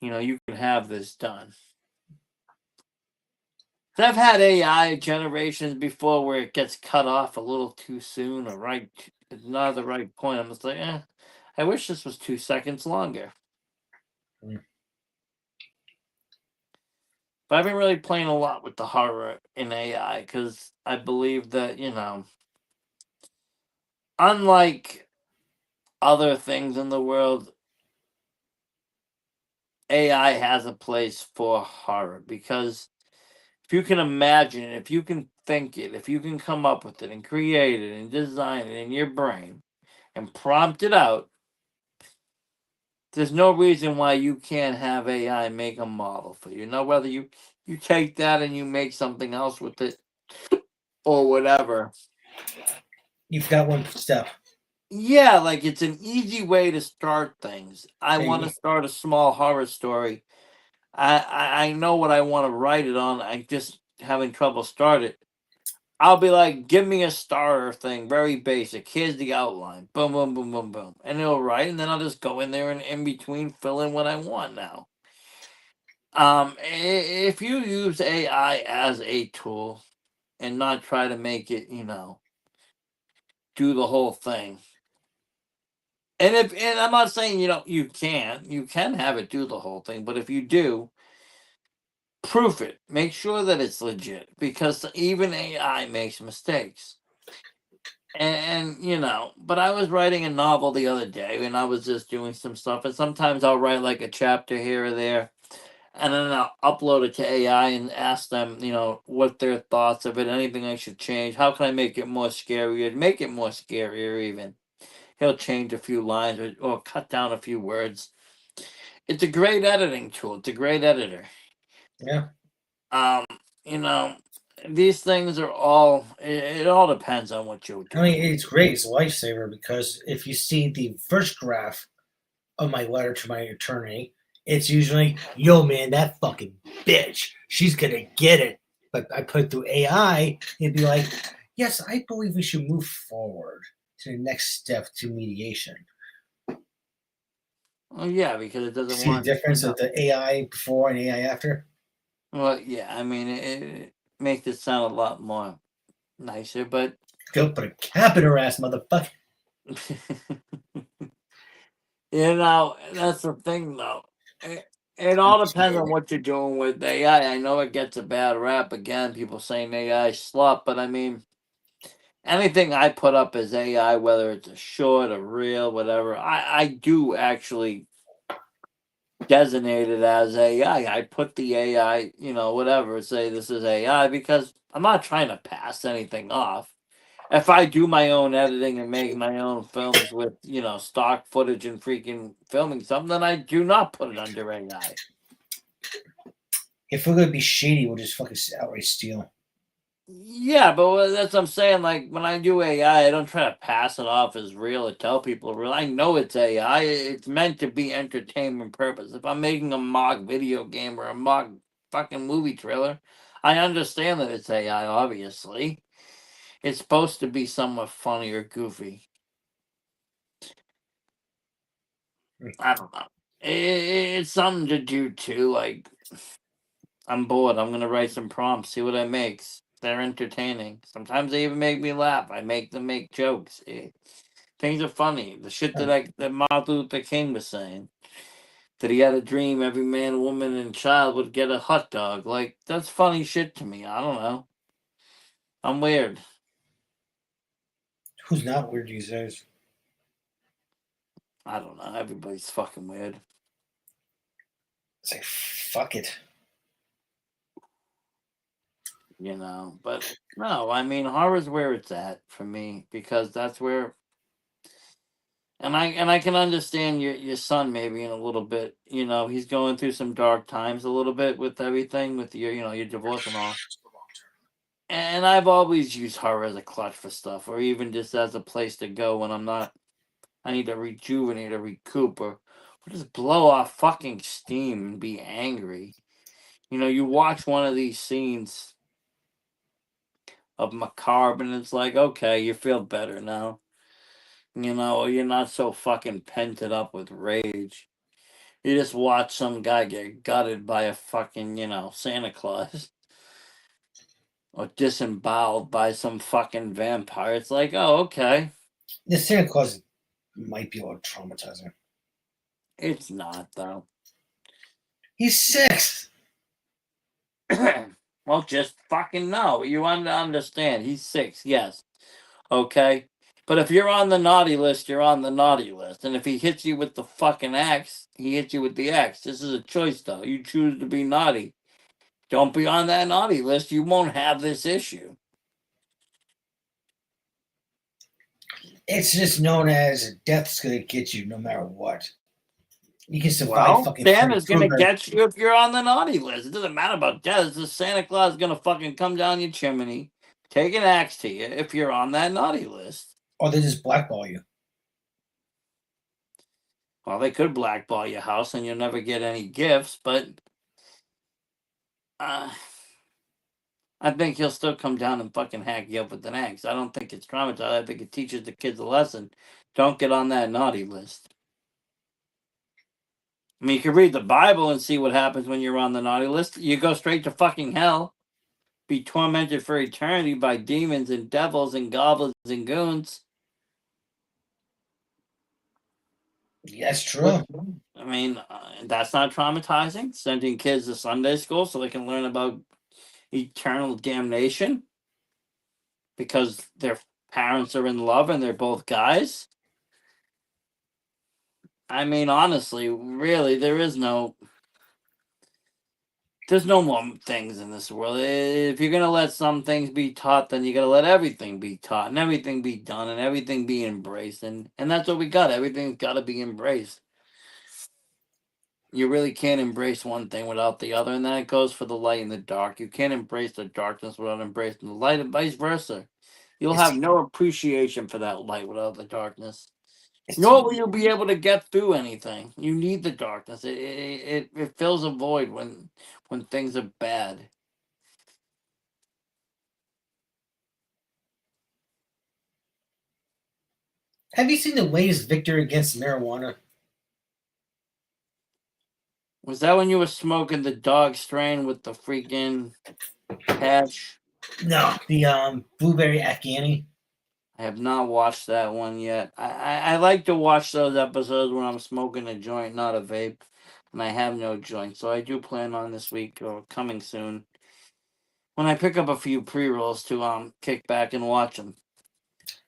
you can have this done. I've had AI generations before where it gets cut off a little too soon, or it's not the right point. I'm just like, I wish this was 2 seconds longer. But I've been really playing a lot with the horror in AI, because I believe that, unlike other things in the world, AI has a place for horror, because if you can imagine it, if you can think it, if you can come up with it and create it and design it in your brain and prompt it out, there's no reason why you can't have AI make a model for you. Now, whether you take that and you make something else with it or whatever, You've got one step. Yeah, like it's an easy way to start things. I want to Hey, start a small horror story. I know what I want to write it on. I just having trouble start it. I'll be like, give me a starter thing, very basic. Here's the outline. Boom, boom, boom, boom, boom. And it'll write, and then I'll just go in there and in between fill in what I want now. If you use AI as a tool and not try to make it, do the whole thing. And I'm not saying you can have it do the whole thing, but if you do, proof it. Make sure that it's legit because even AI makes mistakes. But I was writing a novel the other day and I was just doing some stuff, and sometimes I'll write like a chapter here or there, and then I'll upload it to AI and ask them, what their thoughts of it, anything I should change, how can I make it more scarier, make it more scarier even. He'll change a few lines or cut down a few words. It's a great editing tool. It's a great editor. yeah. Um, you know, these things are all. It all depends on what you're I mean, doing. it's great. It's a lifesaver because if you see the first draft of my letter to my attorney, it's usually, yo, man, that fucking bitch, she's gonna get it. But I put it through AI, it'd be like, yes, I believe we should move forward to the next step to mediation. Well, yeah, because it doesn't See the want. difference of the AI before and AI after? Well, yeah. I mean, it makes it sound a lot more nicer, but Go put a cap in her ass, motherfucker. that's the thing, though. It all depends on what you're doing with AI. I know it gets a bad rap again. People saying AI slut, but I mean, anything I put up as AI, whether it's a short, a reel, whatever, I do actually designate it as AI. I put the AI, whatever, say this is AI because I'm not trying to pass anything off. If I do my own editing and make my own films with, stock footage and freaking filming something, then I do not put it under AI. If we're gonna be shady, we'll just fucking outright steal. Yeah, but that's what I'm saying. Like when I do AI, I don't try to pass it off as real or tell people real. I know it's AI. It's meant to be entertainment purpose. If I'm making a mock video game or a mock fucking movie trailer, I understand that it's AI. Obviously, it's supposed to be somewhat funny or goofy. I don't know. It's something to do too. Like I'm bored. I'm gonna write some prompts, see what it makes. They're entertaining. Sometimes they even make me laugh. I make them make jokes. Things are funny. The shit that Martin Luther King was saying. That he had a dream every man, woman, and child would get a hot dog. Like that's funny shit to me. I don't know. I'm weird. Who's not weird these days? I don't know. Everybody's fucking weird. It's like, fuck it. But no, I mean horror's where it's at for me because that's where. And I can understand your son maybe in a little bit. He's going through some dark times a little bit with everything with your divorce and all. And I've always used horror as a clutch for stuff, or even just as a place to go when I'm not. I need to rejuvenate or recoup, or just blow off fucking steam and be angry. You watch one of these scenes of macabre, and it's like, okay, you feel better now. You're not so fucking pented up with rage. You just watch some guy get gutted by a fucking, Santa Claus. Or disemboweled by some fucking vampire. It's like, oh, okay. The Santa Claus might be a little traumatizing. It's not, though. He's 6. Well, just fucking no. You understand. He's 6, yes. Okay? But if you're on the naughty list, you're on the naughty list. And if he hits you with the fucking axe, he hits you with the axe. This is a choice, though. You choose to be naughty. Don't be on that naughty list. You won't have this issue. It's just known as death's gonna get you no matter what. You can survive Well, fucking Freddy Santa's gonna Krueger. get you if you're on the naughty list. It doesn't matter about death. It's just Santa Claus is gonna fucking come down your chimney, take an axe to you if you're on that naughty list. Or they just blackball you. Well, they could blackball your house and you'll never get any gifts, but I think he'll still come down and fucking hack you up with an axe. I don't think it's traumatized. I think it teaches the kids a lesson. Don't get on that naughty list. I mean, you can read the Bible and see what happens when you're on the naughty list. You go straight to fucking hell, be tormented for eternity by demons and devils and goblins and goons. That's true. I mean, that's not traumatizing. Sending kids to Sunday school so they can learn about eternal damnation because their parents are in love and they're both guys. I mean, honestly, really, there's no more things in this world. If you're gonna let some things be taught, then you gotta let everything be taught and everything be done and everything be embraced. And that's what we got. Everything's gotta be embraced. You really can't embrace one thing without the other, and then it goes for the light and the dark. You can't embrace the darkness without embracing the light, and vice versa. You'll It's have no appreciation for that light without the darkness. It's Nor will you be able to get through anything. You need the darkness. It fills a void when things are bad. Have you seen the latest victory against marijuana? Was that when you were smoking the dog strain with the freaking hash? No, the blueberry Afghani. I have not watched that one yet. I like to watch those episodes when I'm smoking a joint, not a vape. And I have no joint. So I do plan on this week or coming soon when I pick up a few pre-rolls to kick back and watch them.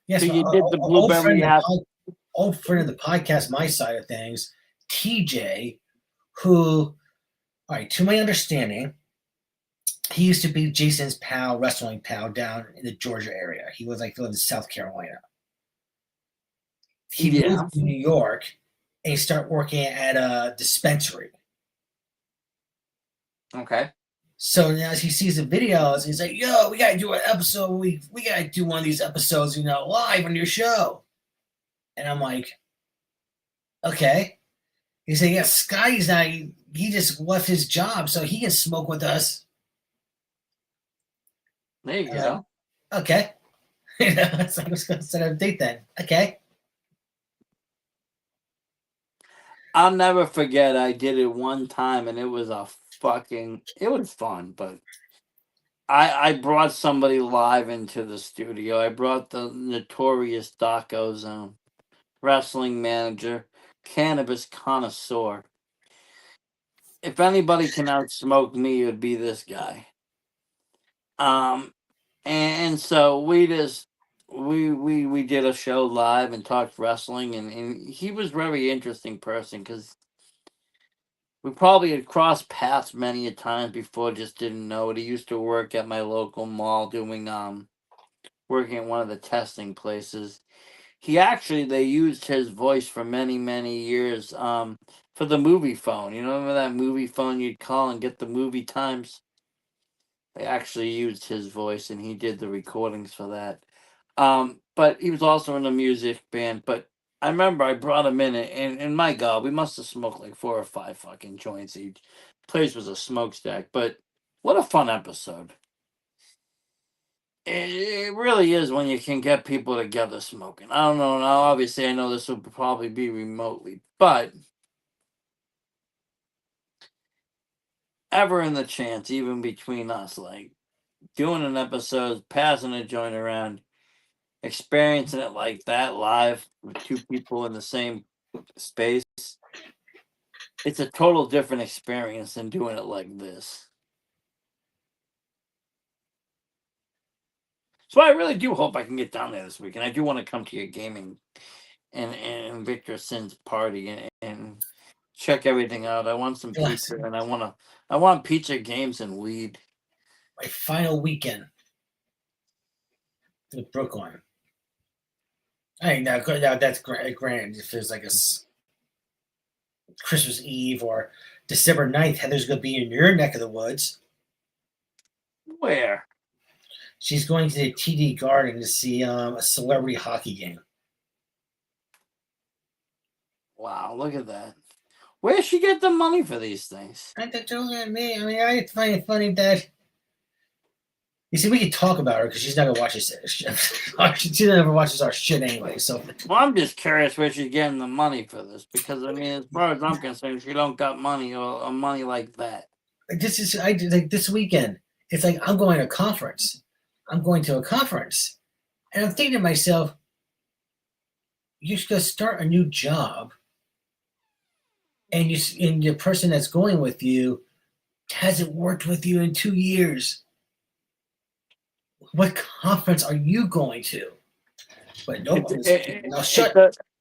Yes, So my you did the blueberry app. old friend of the podcast, my side of things, TJ, who, all right, to my understanding, he used to be Jason's pal, wrestling pal down in the Georgia area. He was like lived in South Carolina. He Yeah. moved to New York and he started working at a dispensary. Okay. So now as he sees the videos, he's like, yo, we gotta do an episode. We gotta do one of these episodes, live on your show. And I'm like, okay. He said, yeah, Scotty's not, he just left his job so he can smoke with us. There you go. Okay. So I'm just going to set up a date then. Okay. I'll never forget I did it one time and it was it was fun, but I brought somebody live into the studio. I brought the notorious Doc Ozone, wrestling manager, cannabis connoisseur. If anybody can outsmoke me, it would be this guy. And so we just we did a show live and talked wrestling, and he was a very interesting person because we probably had crossed paths many a times before, just didn't know it. He used to work at my local mall doing working at one of the testing places. They used his voice for many years for the movie phone. You know, remember that movie phone you'd call and get the movie times? They actually used his voice and he did the recordings for that. But he was also in a music band. But I remember I brought him in and my God, we must have smoked like 4 or 5 fucking joints each. Place was a smokestack, but what a fun episode. It really is when you can get people together smoking. I don't know. Now, obviously, I know this will probably be remotely, but ever in the chance, even between us, like doing an episode, passing a joint around, experiencing it like that live with 2 people in the same space, it's a total different experience than doing it like this. So I really do hope I can get down there this week, and I do want to come to your gaming and Victor Sin's party and check everything out. I want some Yes. pizza, and I want pizza, games, and weed. My final weekend in Brooklyn. I mean, now that's grand. If there's like a Christmas Eve or December 9th, Heather's going to be in your neck of the woods. Where? She's going to the TD Garden to see a celebrity hockey game. Wow, look at that. Where does she get the money for these things? I don't at me. I mean, I find it funny that you see we could talk about her because she's not gonna watch this shit. She never watches our shit anyway. So, Well, I'm just curious where she's getting the money for this because I mean, as far as I'm concerned, she don't got money or money like that. this is like this weekend. It's like I'm going to a conference. I'm going to a conference, and I'm thinking to myself, you're just gonna start a new job, and the person that's going with you hasn't worked with you in 2 years. What conference are you going to? But nope.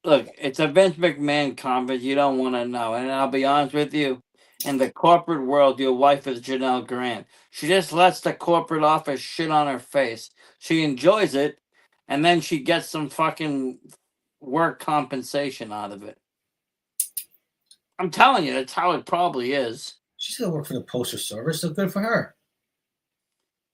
Look, it's a Vince McMahon conference. You don't want to know. And I'll be honest with you. In the corporate world, your wife is Janelle Grant. She just lets the corporate office shit on her face. She enjoys it. And then she gets some fucking work compensation out of it. I'm telling you, that's how it probably is. She's gonna work for the postal service, so good for her.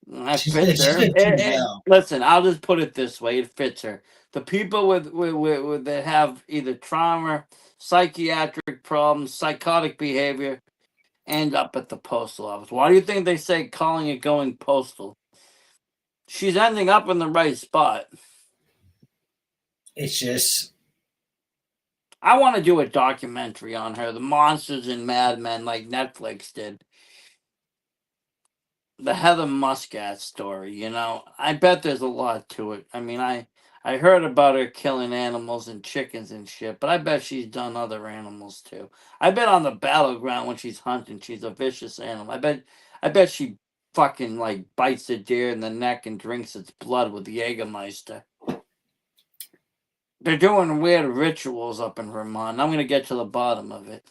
That fits her. Listen, I'll just put it this way: it fits her. The people with that have either trauma, psychiatric problems, psychotic behavior, end up at the postal office. Why do you think they say calling it going postal? She's ending up in the right spot. It's just. I want to do a documentary on her, the monsters in Mad Men, like Netflix did. The Heather Muscat story, you know, I bet there's a lot to it. I mean, I heard about her killing animals and chickens and shit, but I bet she's done other animals too. I bet on the battleground when she's hunting, she's a vicious animal. I bet she fucking like bites a deer in the neck and drinks its blood with the Jägermeister. They're doing weird rituals up in Vermont. I'm gonna get to the bottom of it.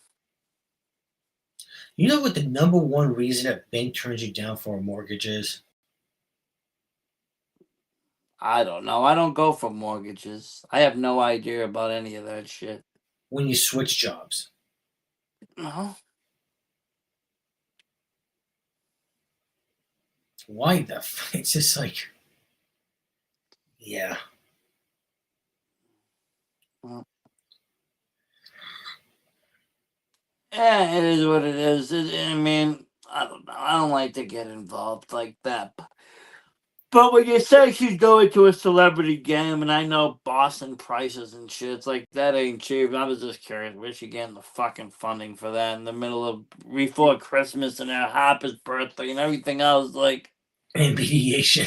You know what the number one reason a bank turns you down for a mortgage is? I don't know. I don't go for mortgages. I have no idea about any of that shit. When you switch jobs. No. Why the fuck? It's just like, yeah. Yeah, it is what it is. I mean, I don't know. I don't like to get involved like that. But when you say she's going to a celebrity game, and I know Boston prices and shit, it's like, that ain't cheap. I was just curious, where's she getting the fucking funding for that in the middle of before Christmas and her Harper's birthday and everything else? Like, and mediation.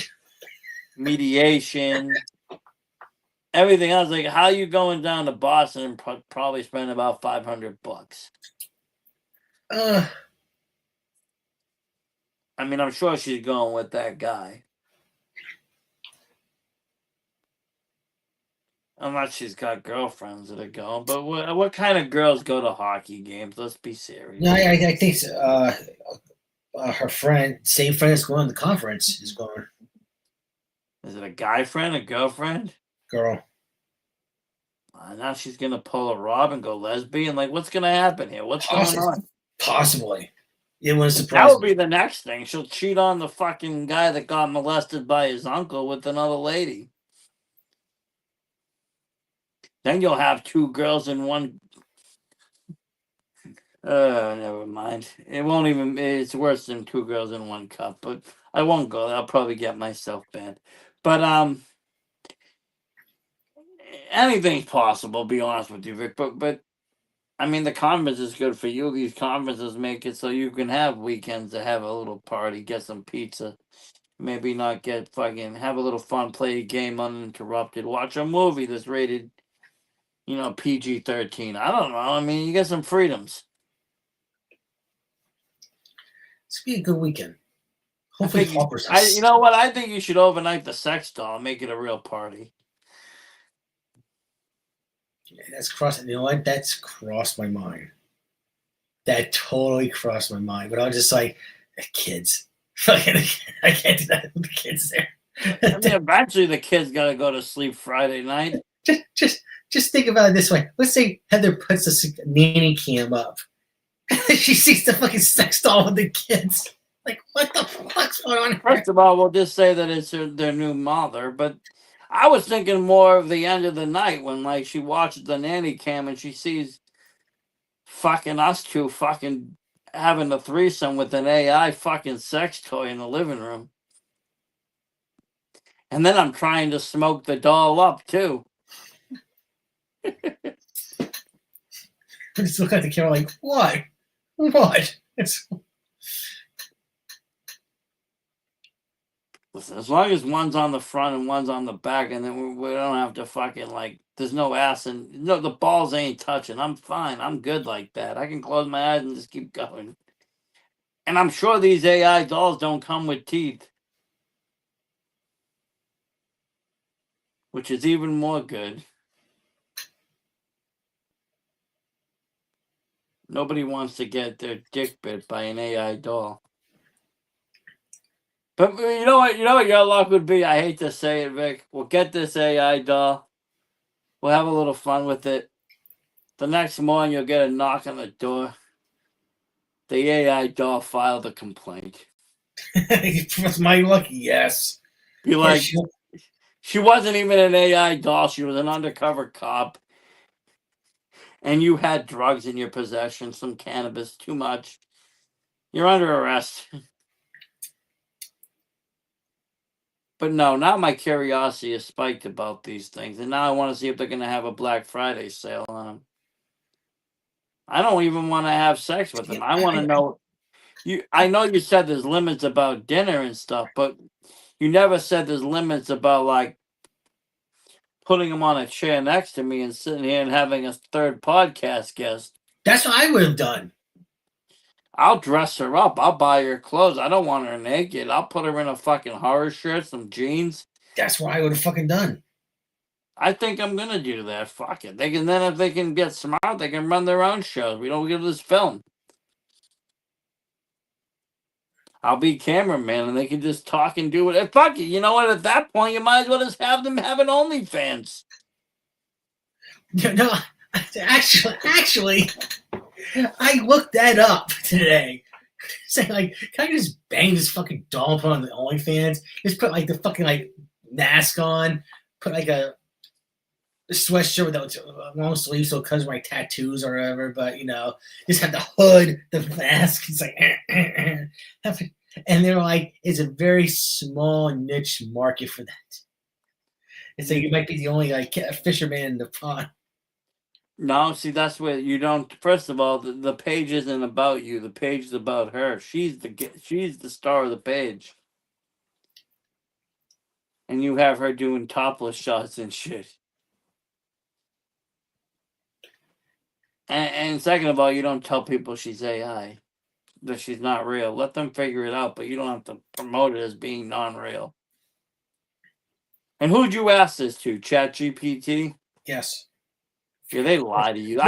Everything else. Like, how you going down to Boston and probably spend about $500? I mean, I'm sure she's going with that guy. Unless she's got girlfriends that are going. But what kind of girls go to hockey games? Let's be serious. No, I think her same friend that's going to the conference is going. Is it a guy friend, a girlfriend? Girl. Now she's going to pull a Rob and go lesbian. Like, what's going to happen here? What's going on? Possibly. It wouldn't surprise me. That would be the next thing. She'll cheat on the fucking guy that got molested by his uncle with another lady. Then you'll have two girls in one. Never mind. It won't even. It's worse than two girls in one cup. But I won't go there. I'll probably get myself banned. But anything's possible. Be honest with you, Vic. But I mean, the conference is good for you. These conferences make it so you can have weekends to have a little party, get some pizza, maybe not get fucking have a little fun, play a game uninterrupted, watch a movie that's rated, PG-13. I don't know. I mean, you get some freedoms. It's gonna be a good weekend. Hopefully, you know what? I think you should overnight the sex doll and make it a real party. Yeah, that's crossed. You know what? That's crossed my mind. That totally crossed my mind. But I was just like, kids. I can't do that with the kids there. I mean, eventually the kids got to go to sleep Friday night. Just think about it this way. Let's say Heather puts a nanny cam up. She sees the fucking sex doll with the kids. Like, what the fuck's going on here? First of all, we'll just say that it's their new mother, but I was thinking more of the end of the night when, like, she watches the nanny cam and she sees fucking us two fucking having a threesome with an AI fucking sex toy in the living room. And then I'm trying to smoke the doll up too. I just look at the camera like, what? What? It's Listen, as long as one's on the front and one's on the back, and then we don't have to fucking, like, there's no ass and no, the balls ain't touching. I'm fine. I'm good like that. I can close my eyes and just keep going. And I'm sure these AI dolls don't come with teeth, which is even more good. Nobody wants to get their dick bit by an AI doll. But you know what? You know what your luck would be? I hate to say it, Vic. We'll get this AI doll. We'll have a little fun with it. The next morning, you'll get a knock on the door. The AI doll filed a complaint. was my luck, yes. Be Or like, she wasn't even an AI doll. She was an undercover cop. And you had drugs in your possession, some cannabis, too much. You're under arrest. But no, now my curiosity is spiked about these things. And now I want to see if they're going to have a Black Friday sale on them. I don't even want to have sex with them. I want to know. I know you said there's limits about dinner and stuff, but you never said there's limits about, like, putting them on a chair next to me and sitting here and having a third podcast guest. That's what I would have done. I'll dress her up. I'll buy her clothes. I don't want her naked. I'll put her in a fucking horror shirt, some jeans. That's what I would have fucking done. I think I'm gonna do that. Fuck it. They can then, if they can get smart, they can run their own shows. We don't give this film. I'll be cameraman, and they can just talk and do it. Fuck it. You know what? At that point, you might as well just have them have an OnlyFans. No, actually, I looked that up today. Saying like, can I just bang this fucking doll and put on the OnlyFans? Just put like the fucking like mask on, put like a sweatshirt without long sleeves so it covers my tattoos or whatever. But you know, just have the hood, the mask. It's like, and they're like, it's a very small niche market for that. It's like you might be the only like fisherman in the pond. No, see, that's where you don't. First of all, the page isn't about you. The page is about her. She's the star of the page, and you have her doing topless shots and shit. And second of all, you don't tell people she's AI, that she's not real. Let them figure it out, but you don't have to promote it as being non-real. And who'd you ask this to? ChatGPT? Yes. Yeah, they lie to you. No,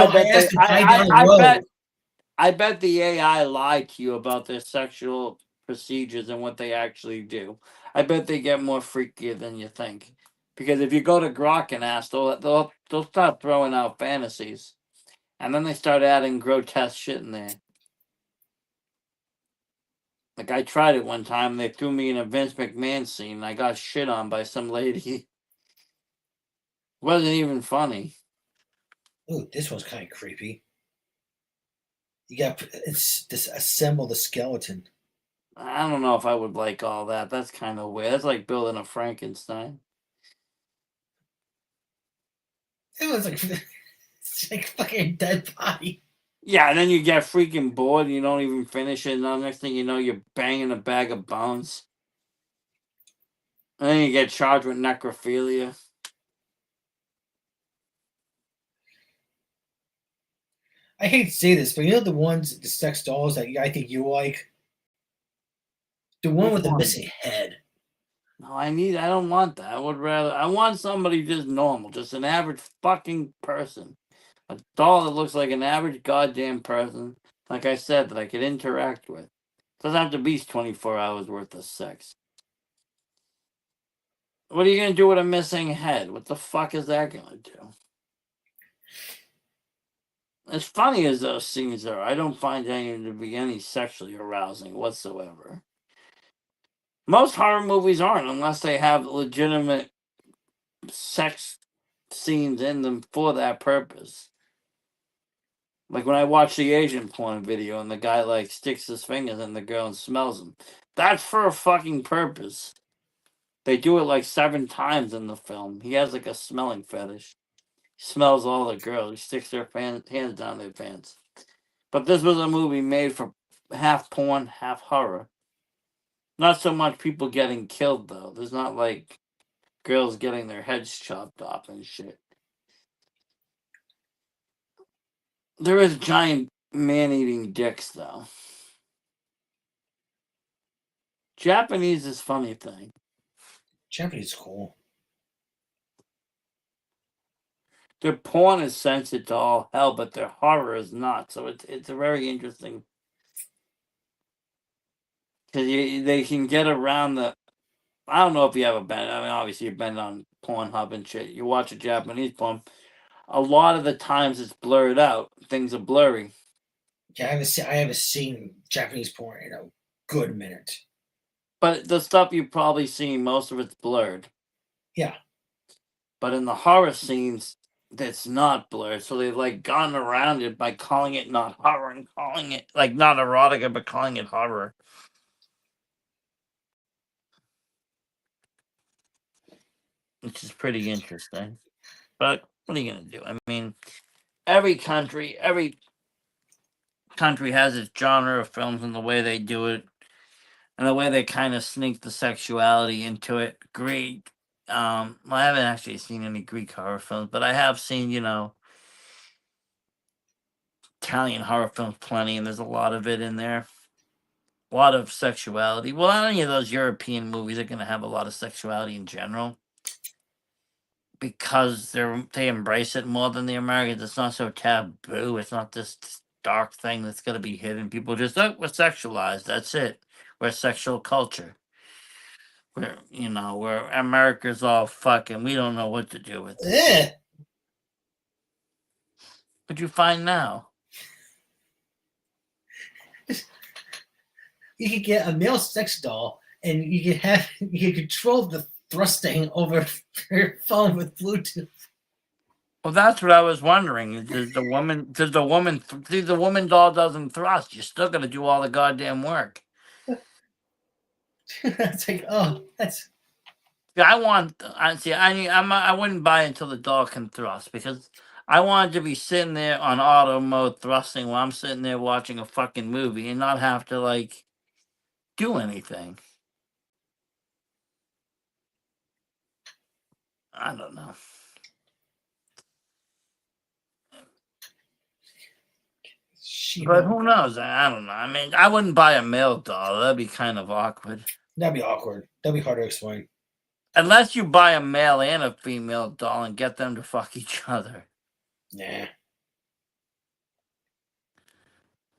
I bet the AI lied to you about their sexual procedures and what they actually do. I bet they get more freakier than you think. Because if you go to Grok and ask, they'll start throwing out fantasies. And then they start adding grotesque shit in there. Like, I tried it one time. They threw me in a Vince McMahon scene. And I got shit on by some lady. It wasn't even funny. Ooh, this one's kind of creepy. You got it's disassemble the skeleton. I don't know if I would like all that. That's kind of weird. That's like building a Frankenstein. It was like it's like fucking dead body. Yeah, and then you get freaking bored and you don't even finish it. And the next thing you know, you're banging a bag of bones. And then you get charged with necrophilia. I hate to say this, but you know the sex dolls that I think you like? The one with the missing head. No, I don't want that. I want somebody just normal, just an average fucking person. A doll that looks like an average goddamn person, like I said, that I could interact with. Doesn't have to be 24 hours worth of sex. What are you going to do with a missing head? What the fuck is that going to do? As funny as those scenes are, I don't find any to be any sexually arousing whatsoever. Most horror movies aren't unless they have legitimate sex scenes in them for that purpose. Like when I watch the Asian porn video and the guy like sticks his fingers in the girl and smells them. That's for a fucking purpose. They do it like 7 times in the film. He has like a smelling fetish. He smells all the girls. He sticks their hands down their pants. But this was a movie made for half porn, half horror. Not so much people getting killed though. There's not like girls getting their heads chopped off and shit. There is giant man-eating dicks though. Japanese is funny thing. Japanese is cool. Their porn is censored to all hell, but their horror is not. So it's a very interesting because they can get around the. I don't know if you ever been. I mean, obviously you've been on Pornhub and shit. You watch a Japanese porn. A lot of the times it's blurred out. Things are blurry. Yeah, I haven't seen Japanese porn in a good minute. But the stuff you've probably seen, most of it's blurred. Yeah. But in the horror scenes, it's not blurred. So they've like gone around it by calling it not horror and calling it like not erotica, but calling it horror. Which is pretty interesting. But what are you gonna do? I mean, every country has its genre of films and the way they do it, and the way they kind of sneak the sexuality into it. Greek. Well, I haven't actually seen any Greek horror films, but I have seen, Italian horror films plenty, and there's a lot of it in there. A lot of sexuality. Well, any of those European movies are going to have a lot of sexuality in general because they embrace it more than the Americans. It's not so taboo. It's not this dark thing that's going to be hidden. People just, oh, we're sexualized. That's it. We're a sexual culture. Where America's all fucking, we don't know what to do with it. Eh. What'd you find now? You could get a male sex doll, and you could control the thrusting over your phone with Bluetooth. Well, that's what I was wondering. Does the woman doll doesn't thrust? You're still gonna do all the goddamn work. It's like, oh, that's. I wouldn't buy it until the doll can thrust because I wanted to be sitting there on auto mode thrusting while I'm sitting there watching a fucking movie and not have to like do anything. I don't know. But who knows? I don't know. I mean, I wouldn't buy a male doll. That'd be kind of awkward. That'd be awkward. That'd be hard to explain. Unless you buy a male and a female doll and get them to fuck each other. Nah.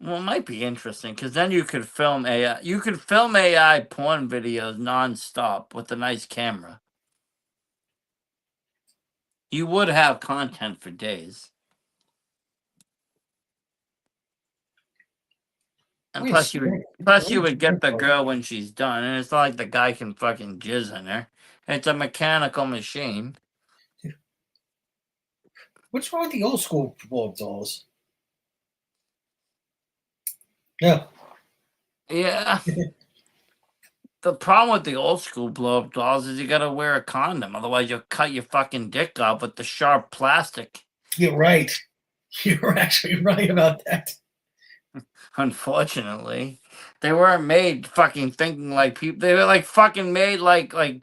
Well, it might be interesting because then you could film AI. You could film AI porn videos nonstop with a nice camera. You would have content for days. And plus you would get the girl when she's done, and it's not like the guy can fucking jizz in her. It's a mechanical machine. What's wrong with the old school blow-up dolls? Yeah. Yeah. The problem with the old school blow-up dolls is you gotta wear a condom, otherwise you'll cut your fucking dick off with the sharp plastic. You're right. You're actually right about that. Unfortunately, they weren't made fucking thinking like people. They were like fucking made like I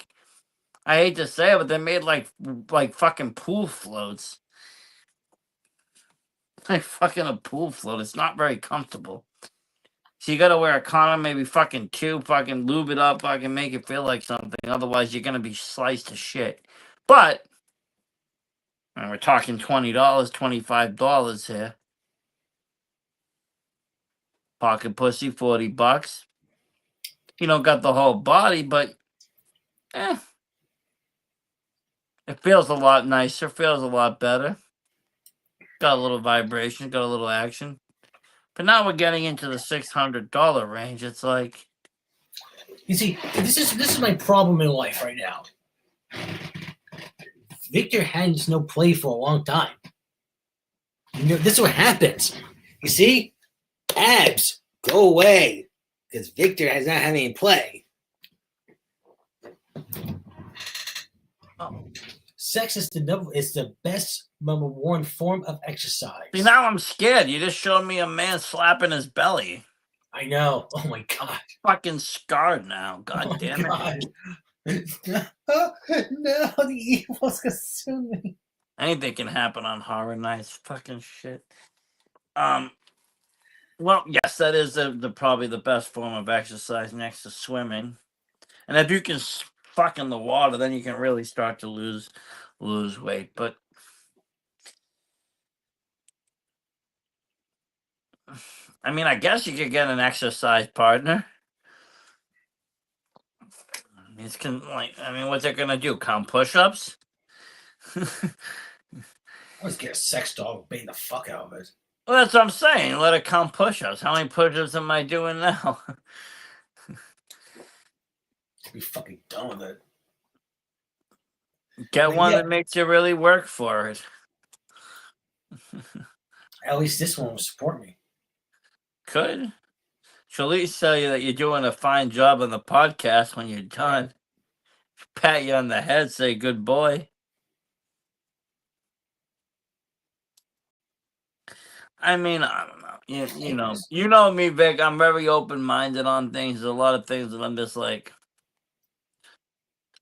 hate to say it, but they're made like fucking pool floats. Like fucking a pool float. It's not very comfortable. So you gotta wear a condom, maybe fucking 2, fucking lube it up, fucking make it feel like something. Otherwise, you're gonna be sliced to shit. But and we're talking $20, $25 here. Pocket pussy, $40. You don't got the whole body, but it feels a lot nicer, feels a lot better. Got a little vibration, got a little action. But now we're getting into the $600 range. It's like, You see, this is my problem in life right now. Victor has no play for a long time. This is what happens. You see, abs go away because Victor has not had any play. Oh. Sex is the best number one form of exercise. See, now I'm scared. You just showed me a man slapping his belly. I know. Oh my god. Fucking scarred now. God damn it. God. No, the evil's gonna sue me. Anything can happen on Horror Nights. Fucking shit. Well, yes, that is probably the best form of exercise next to swimming. And if you can fuck in the water, then you can really start to lose weight. But I mean, I guess you could get an exercise partner. What's it gonna do? Count push-ups? Let's get a sex dog, bait the fuck out of it. Well, that's what I'm saying. Let it count push-ups. How many push-ups am I doing now? Be fucking done with it. Get one that makes you really work for it. At least this one will support me. Could. She'll at least tell you that you're doing a fine job on the podcast when you're done. Pat you on the head, say good boy. I mean, I don't know. You know me, Vic. I'm very open-minded on things. There's a lot of things that I'm just like,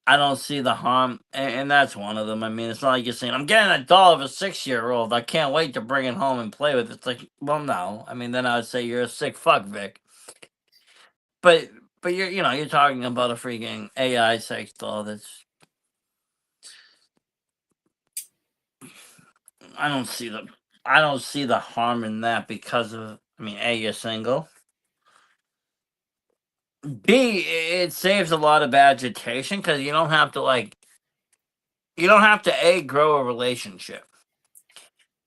I don't see the harm, and that's one of them. I mean, it's not like you're saying, I'm getting a doll of a 6-year-old. I can't wait to bring it home and play with it. It's like, well, no. I mean, then I would say you're a sick fuck, Vic. But you're talking about a freaking AI sex doll that's. I don't see the harm in that because of. I mean, A, you're single. B, it saves a lot of agitation because you don't have to A, grow a relationship.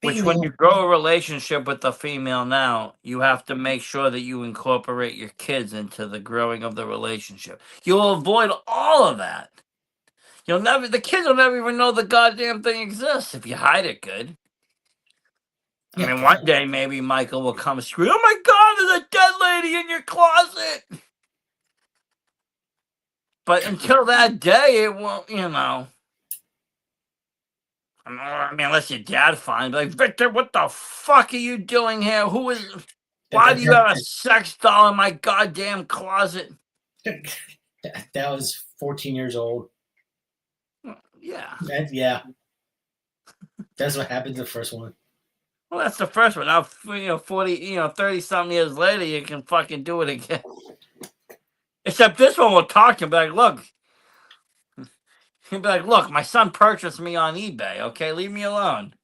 Which when you grow a relationship with a female now, you have to make sure that you incorporate your kids into the growing of the relationship. You'll avoid all of that. The kids will never even know the goddamn thing exists if you hide it good. I mean, one day maybe Michael will come scream, oh my God, there's a dead lady in your closet. But until that day, it won't, I mean, unless your dad finds, like, Victor, what the fuck are you doing here? Why do you have a sex doll in my goddamn closet? That was 14 years old. Yeah. Yeah. That's what happened to the first one. Well, that's the first one. Now, 40, 30-something years later, you can fucking do it again. Except this one will talk to him, be like, look. He'll be like, look, my son purchased me on eBay, okay? Leave me alone.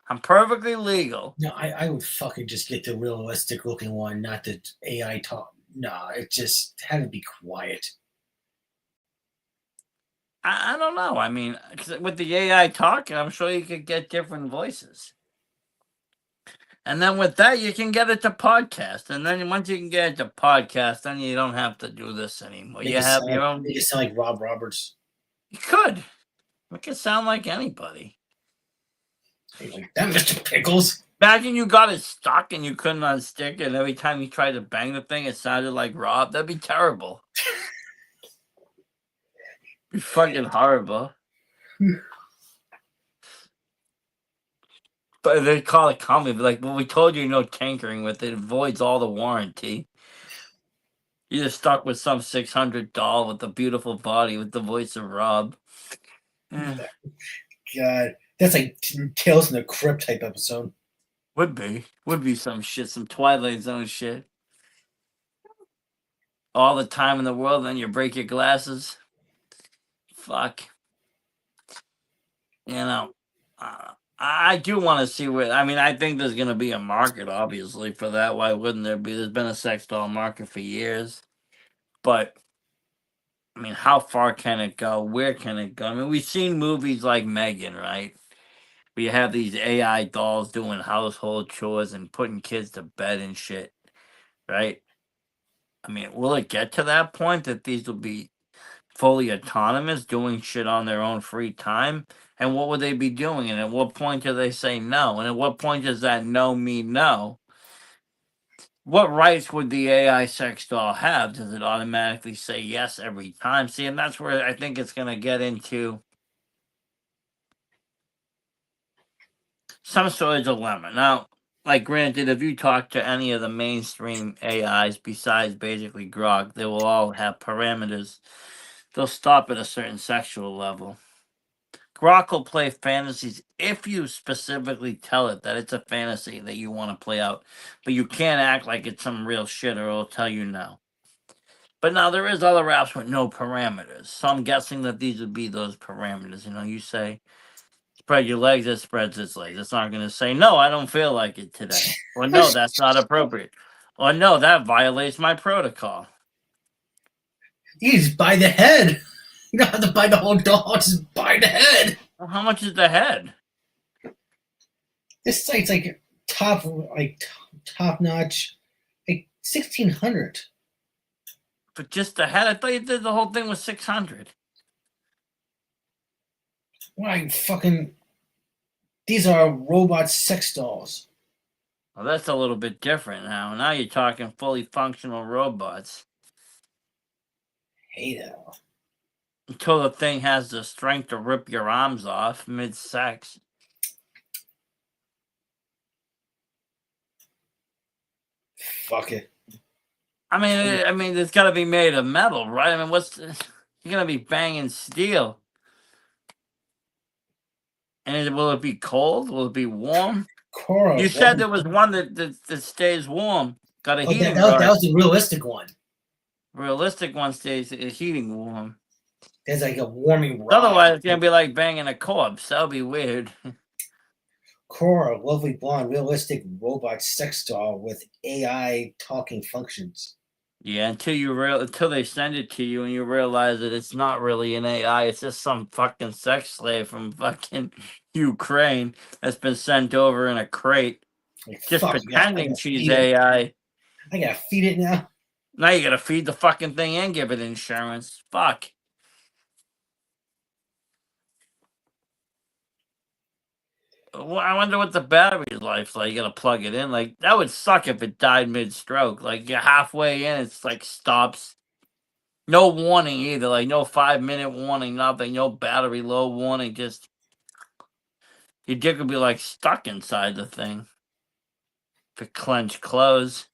I'm perfectly legal. No, I would fucking just get the realistic looking one, not the AI talk. No, it just had to be quiet. I don't know. I mean, 'cause with the AI talking, I'm sure you could get different voices. And then with that, you can get it to podcast. And then once you can get it to podcast, then you don't have to do this anymore. You have your own. You sound like Rob Roberts. You could. It could sound like anybody. Like that, Mr. Pickles. Imagine you got it stuck and you couldn't unstick it. And every time you tried to bang the thing, it sounded like Rob. That'd be terrible. Be fucking horrible. But they call it comedy. Be like, well, we told you no tinkering with it. It voids all the warranty. You're just stuck with some 600 doll with a beautiful body with the voice of Rob. God, that's like Tales from the Crypt type episode. Would be some shit, some Twilight Zone shit. All the time in the world, then you break your glasses. Fuck. I do want to see where. I mean, I think there's going to be a market, obviously, for that. Why wouldn't there be? There's been a sex doll market for years. But, I mean, how far can it go? Where can it go? I mean, we've seen movies like Megan, right? Where you have these AI dolls doing household chores and putting kids to bed and shit, right? I mean, will it get to that point that these will be fully autonomous, doing shit on their own free time? And what would they be doing? And at what point do they say no? And at what point does that no mean no? What rights would the AI sex doll have? Does it automatically say yes every time? See, and that's where I think it's going to get into some sort of dilemma. Now, like, granted, if you talk to any of the mainstream AIs besides basically Grok, they will all have parameters. They'll stop at a certain sexual level. Grok will play fantasies if you specifically tell it that it's a fantasy that you want to play out, but you can't act like it's some real shit or it'll tell you no. But now there is other apps with no parameters, so I'm guessing that these would be those parameters. You know, you say spread your legs, it spreads its legs. It's not going to say no, I don't feel like it today, or no, that's not appropriate, or no, that violates my protocol. You just buy the head. You don't have to buy the whole doll. Just buy the head. Well, how much is the head? This site's like top notch, like 1,600. For just the head? I thought you did the whole thing was 600. Why fucking? These are robot sex dolls. Well, that's a little bit different now. Now you're talking fully functional robots. Hey now. Until the thing has the strength to rip your arms off mid-sex. Fuck it. I mean, it's got to be made of metal, right? I mean, you're gonna be banging steel, and will it be cold? Will it be warm? Cora. You said there was one that stays warm. Got a heating that rod. was the realistic one. Realistic one stays heating warm. There's like a warming rod. Otherwise, it's gonna be like banging a corpse. That'll be weird. Cora, lovely blonde, realistic robot sex doll with AI talking functions. Yeah, until they send it to you and you realize that it's not really an AI, it's just some fucking sex slave from fucking Ukraine that's been sent over in a crate, Like, just fuck, pretending she's feed it. AI. I gotta feed it now. Now you gotta feed the fucking thing and give it insurance. Fuck. Well, I wonder what the battery life's like. You gotta plug it in. Like, that would suck if it died mid-stroke. Like, you're halfway in, it's like stops. No warning either. Like, no 5-minute warning, nothing. No battery low warning. Just your dick would be like stuck inside the thing. If it clenched closed.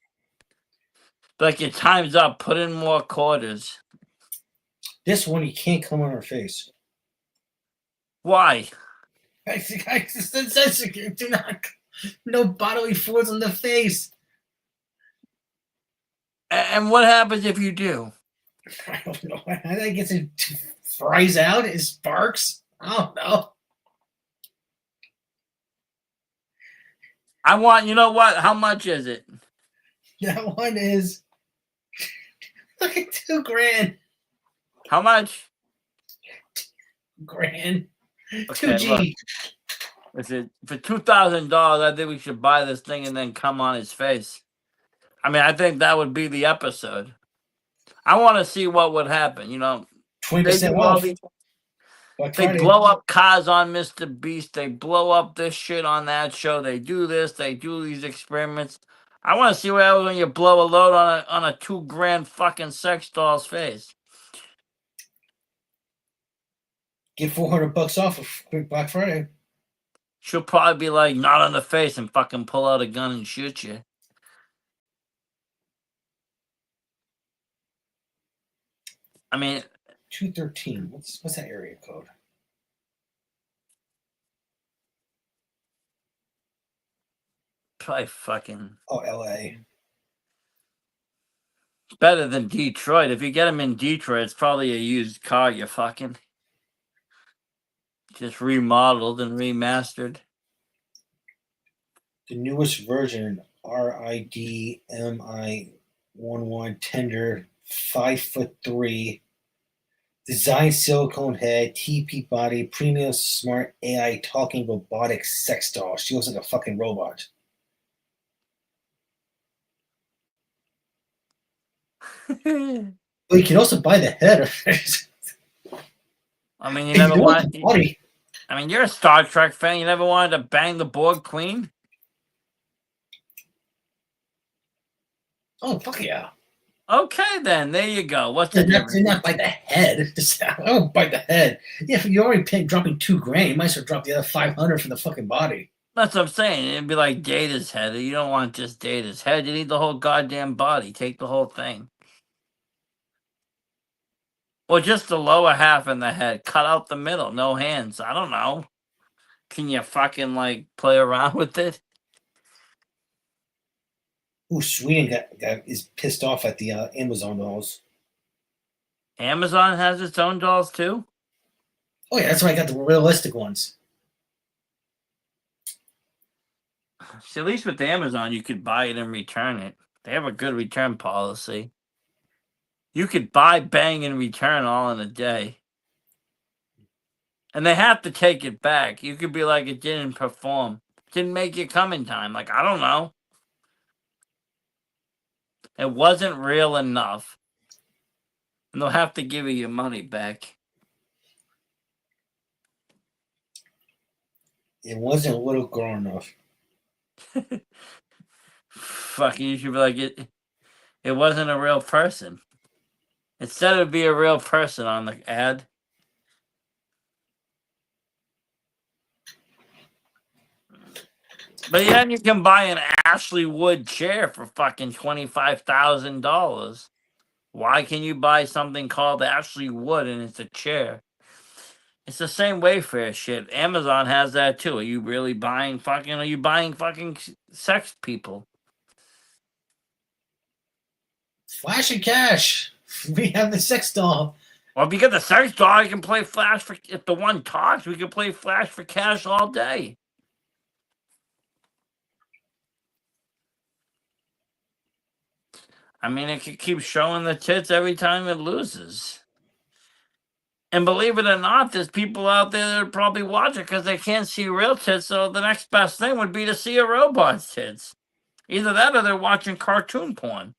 Like, your time's up. Put in more quarters. This one you can't come on her face. Why? I says do not no bodily fluids on the face. And what happens if you do? I don't know. I think it fries out. It sparks. I don't know. You know what? How much is it? That one is look at $2,000. How much? Grand. Okay, 2G. look. Is it for $2,000? I think we should buy this thing and then come on his face. I mean, I think that would be the episode. I want to see what would happen. You know, 20% off. They blow up cars on Mr. Beast. They blow up this shit on that show. They do this. They do these experiments. I want to see what happens when you blow a load on a $2,000 fucking sex doll's face. Get $400 off of Quick Black Friday. She'll probably be like, not on the face, and fucking pull out a gun and shoot you. I mean, 213. What's that area code? probably fucking Oh, LA. better than Detroit. If you get them in Detroit, it's probably a used car you're fucking. Just remodeled and remastered. The newest version, RIDMI11 tender, 5'3", design silicone head, TP body, premium smart AI talking robotic sex doll. She looks like a fucking robot. But you can also buy the head. I mean, you If you never don't want want. the body. I mean, you're a Star Trek fan. You never wanted to bang the Borg Queen? Oh fuck yeah! Okay, then there you go. What's the They're difference? not by the head. I don't bite the head. Yeah, if you're already dropping $2,000, you might as well drop the other 500 for the fucking body. That's what I'm saying. It'd be like Data's head. You don't want just Data's head. You need the whole goddamn body. Take the whole thing. Or just the lower half in the head. Cut out the middle. No hands. I don't know. Can you fucking like play around with it? Ooh, Sweden is pissed off at the Amazon dolls. Amazon has its own dolls too? Oh yeah, that's why I got the realistic ones. See, at least with Amazon, you could buy it and return it. They have a good return policy. You could buy, bang, and return all in a day. And they have to take it back. You could be like, it didn't perform. Didn't make you come in time. Like, I don't know. It wasn't real enough. And they'll have to give you your money back. It wasn't a little girl enough. Fucking, you should be like, it wasn't a real person. It said it would be a real person on the ad. But yeah, you can buy an Ashley Wood chair for fucking $25,000. Why can you buy something called Ashley Wood and it's a chair? It's the same Wayfair shit. Amazon has that too. Are you really buying fucking? Are you buying fucking sex people? Flash and cash. We have the sex doll. Well, if you get the sex doll, you can play Flash for. If the one talks, we can play Flash for cash all day. I mean, it could keep showing the tits every time it loses. And believe it or not, there's people out there that probably watch it because they can't see real tits. So the next best thing would be to see a robot's tits. Either that or they're watching cartoon porn.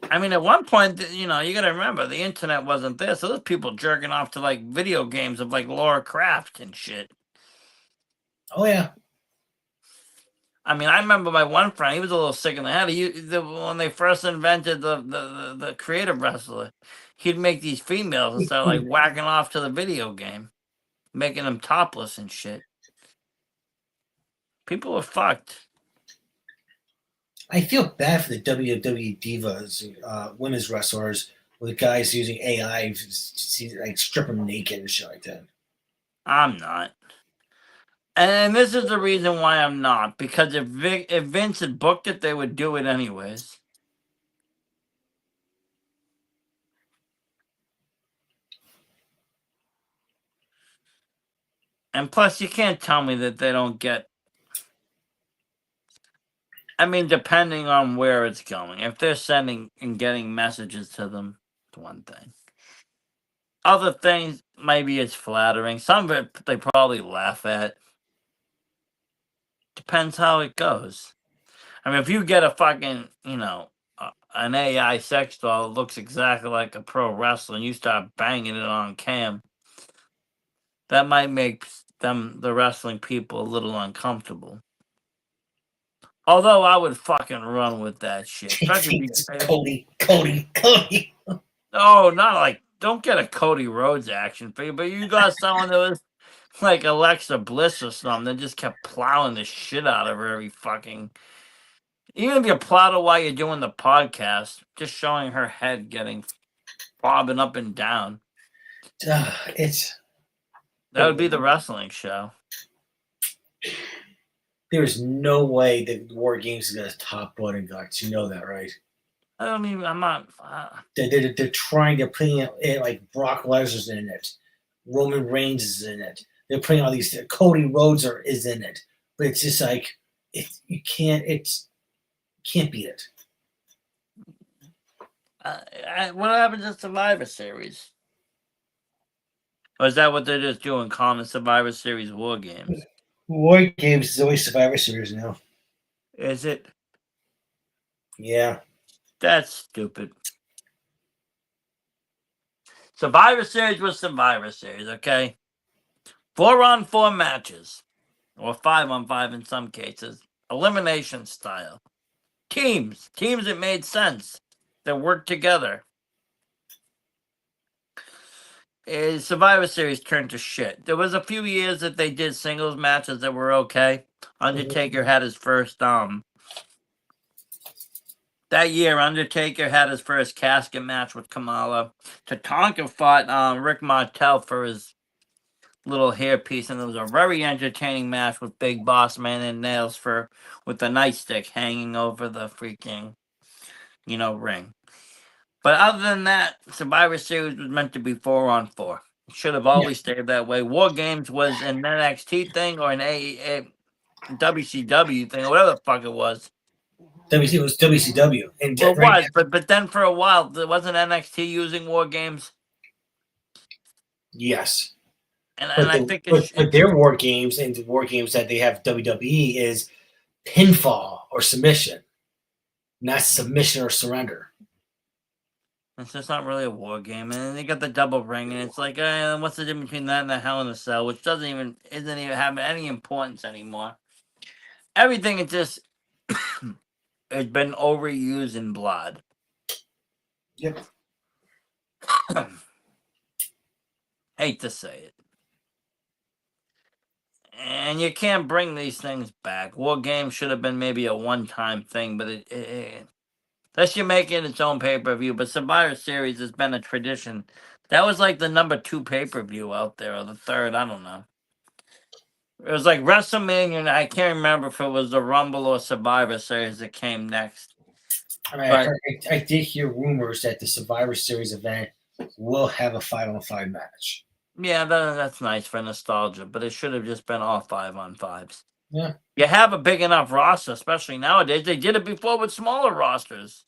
I mean, at one point, you know, you got to remember the internet wasn't there, so there's people jerking off to like video games of like Laura Croft and shit. Oh yeah. I mean, I remember my one friend; he was a little sick in the head. When they first invented the creative wrestler, he'd make these females and start like whacking off to the video game, making them topless and shit. People were fucked. I feel bad for the WWE divas, women's wrestlers, with guys using AI to like strip them naked and shit like that. I'm not. And this is the reason why I'm not. Because if Vince had booked it, they would do it anyways. And plus, you can't tell me that they don't get. I mean, depending on where it's going. If they're sending and getting messages to them, it's one thing. Other things, maybe it's flattering. Some of it, they probably laugh at. Depends how it goes. I mean, if you get a fucking, an AI sex doll that looks exactly like a pro wrestler and you start banging it on cam, that might make the wrestling people, a little uncomfortable. Although I would fucking run with that shit. Especially Cody. Oh, not like, don't get a Cody Rhodes action figure, but you got someone that was like Alexa Bliss or something that just kept plowing the shit out of her every fucking. Even if you plow it while you're doing the podcast, just showing her head getting bobbing up and down. That would be the wrestling show. There's no way that War Games is gonna top Blood and Guts. You know that, right? I don't even. I'm not. They're trying to put in like Brock Lesnar's in it, Roman Reigns is in it. They're putting all these. Cody Rhodes is in it, but it's just like you can't beat it. What happens in Survivor Series? Or is that what they're just doing? Common Survivor Series War Games. War Games is always Survivor Series now. Is it? Yeah. That's stupid. Survivor Series was Survivor Series, okay? 4-on-4 matches, or 5-on-5 in some cases. Elimination style. Teams that made sense, that worked together. Survivor Series turned to shit. There was a few years that they did singles matches that were okay. Undertaker had his first that year, Undertaker had his first casket match with Kamala. Tatanka fought Rick Martel for his little hairpiece, and it was a very entertaining match with Big Boss Man and Nails with the nightstick hanging over the freaking ring. But other than that, Survivor Series was meant to be 4-on-4. It should have always stayed that way. War Games was an NXT thing or an WCW thing or whatever the fuck it was. It was WCW. And Well, it was, but then for a while, there wasn't NXT using War Games. Yes. And But, I think but their War Games and the War Games that they have WWE is pinfall or submission, not submission or surrender. it's just not really a war game. And then they got the double ring, and it's like, what's the difference between that and the Hell in a Cell, which isn't even have any importance anymore. Everything is just has been overused in blood. Yep. Hate to say it. And you can't bring these things back. War Games should have been maybe a one-time thing, but unless you make it its own pay-per-view. But Survivor Series has been a tradition. That was like the number 2 pay-per-view out there, or the third, I don't know. It was like WrestleMania, and I can't remember if it was the Rumble or Survivor Series that came next. I mean, I did hear rumors that the Survivor Series event will have a 5-on-5 match. Yeah, that's nice for nostalgia, but it should have just been all 5-on-5s. Yeah. You have a big enough roster, especially nowadays. They did it before with smaller rosters.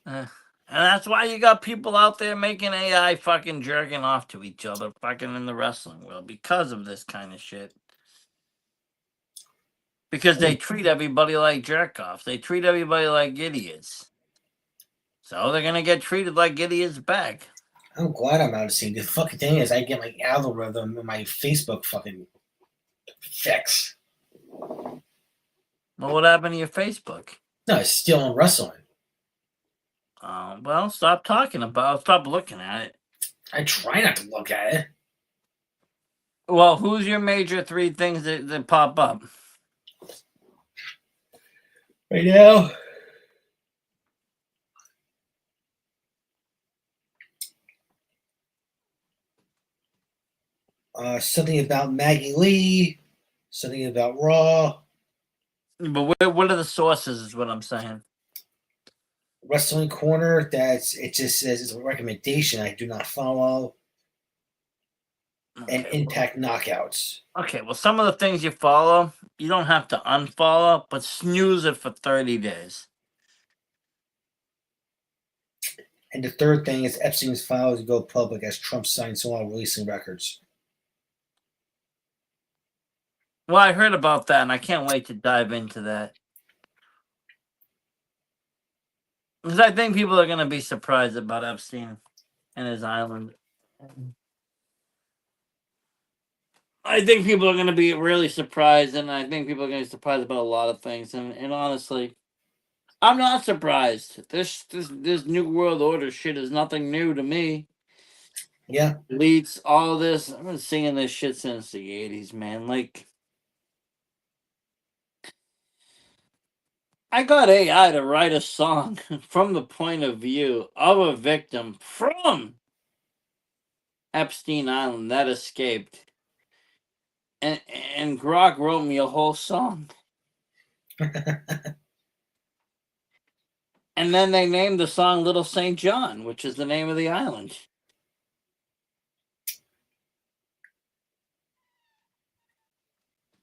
And that's why you got people out there making AI fucking jerking off to each other fucking in the wrestling world because of this kind of shit. Because they treat everybody like jerk-offs. They treat everybody like idiots. So they're going to get treated like idiots back. I'm glad I'm out of scene. The fucking thing is, I get my algorithm and my Facebook fucking fix. Well, what happened to your Facebook? No, it's still on wrestling. Well, stop looking at it. I try not to look at it. Well, who's your major 3 things that pop up? Right now, something about Maggie Lee, something about Raw. But what are the sources is what I'm saying. Wrestling Corner, it just says it's a recommendation I do not follow. And Impact Knockouts. Okay, well, some of the things you follow, you don't have to unfollow, but snooze it for 30 days. And the third thing is Epstein's files go public as Trump signs on releasing records. Well, I heard about that, and I can't wait to dive into that. Because I think people are going to be surprised about Epstein and his island. I think people are going to be really surprised, and I think people are going to be surprised about a lot of things. And honestly, I'm not surprised. This New World Order shit is nothing new to me. Yeah. Elites, all this. I've been singing this shit since the 80s, man. Like, I got AI to write a song from the point of view of a victim from Epstein Island that escaped. And Grok wrote me a whole song. And then they named the song Little St. John, which is the name of the island.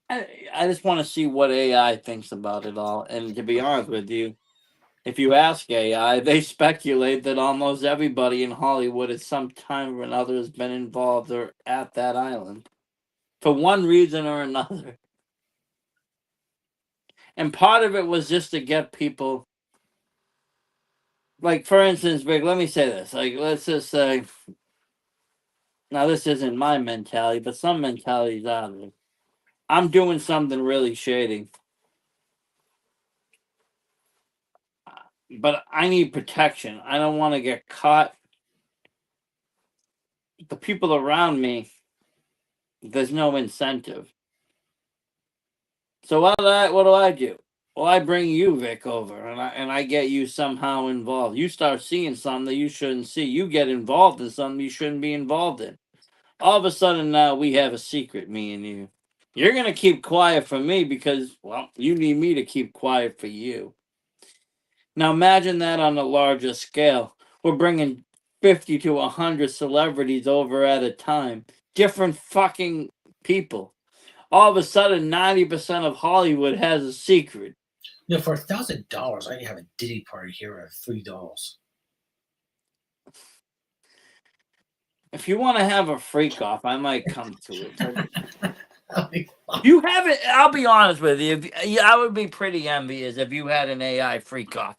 I just want to see what AI thinks about it all. And to be honest with you, if you ask AI, they speculate that almost everybody in Hollywood at some time or another has been involved or at that island. For one reason or another. And part of it was just to get people, like, for instance, Vic, let me say this. Like, let's just say, now this isn't my mentality, but some mentalities out there. I'm doing something really shady, but I need protection. I don't want to get caught. The people around me, there's no incentive. So what do I do? Well, I bring you, Vic, over, and I get you somehow involved. You start seeing something that you shouldn't see. You get involved in something you shouldn't be involved in. All of a sudden, now we have a secret, me and you. You're gonna keep quiet for me because, well, you need me to keep quiet for you. Now imagine that on a larger scale. We're bringing 50 to 100 celebrities over at a time. Different fucking people. All of a sudden, 90% of Hollywood has a secret. For $1,000, I can have a Diddy party here at $3. If you want to have a freak off, I might come to it. But That'll be fun. you haven't. I'll be honest with you. I would be pretty envious if you had an AI freak off.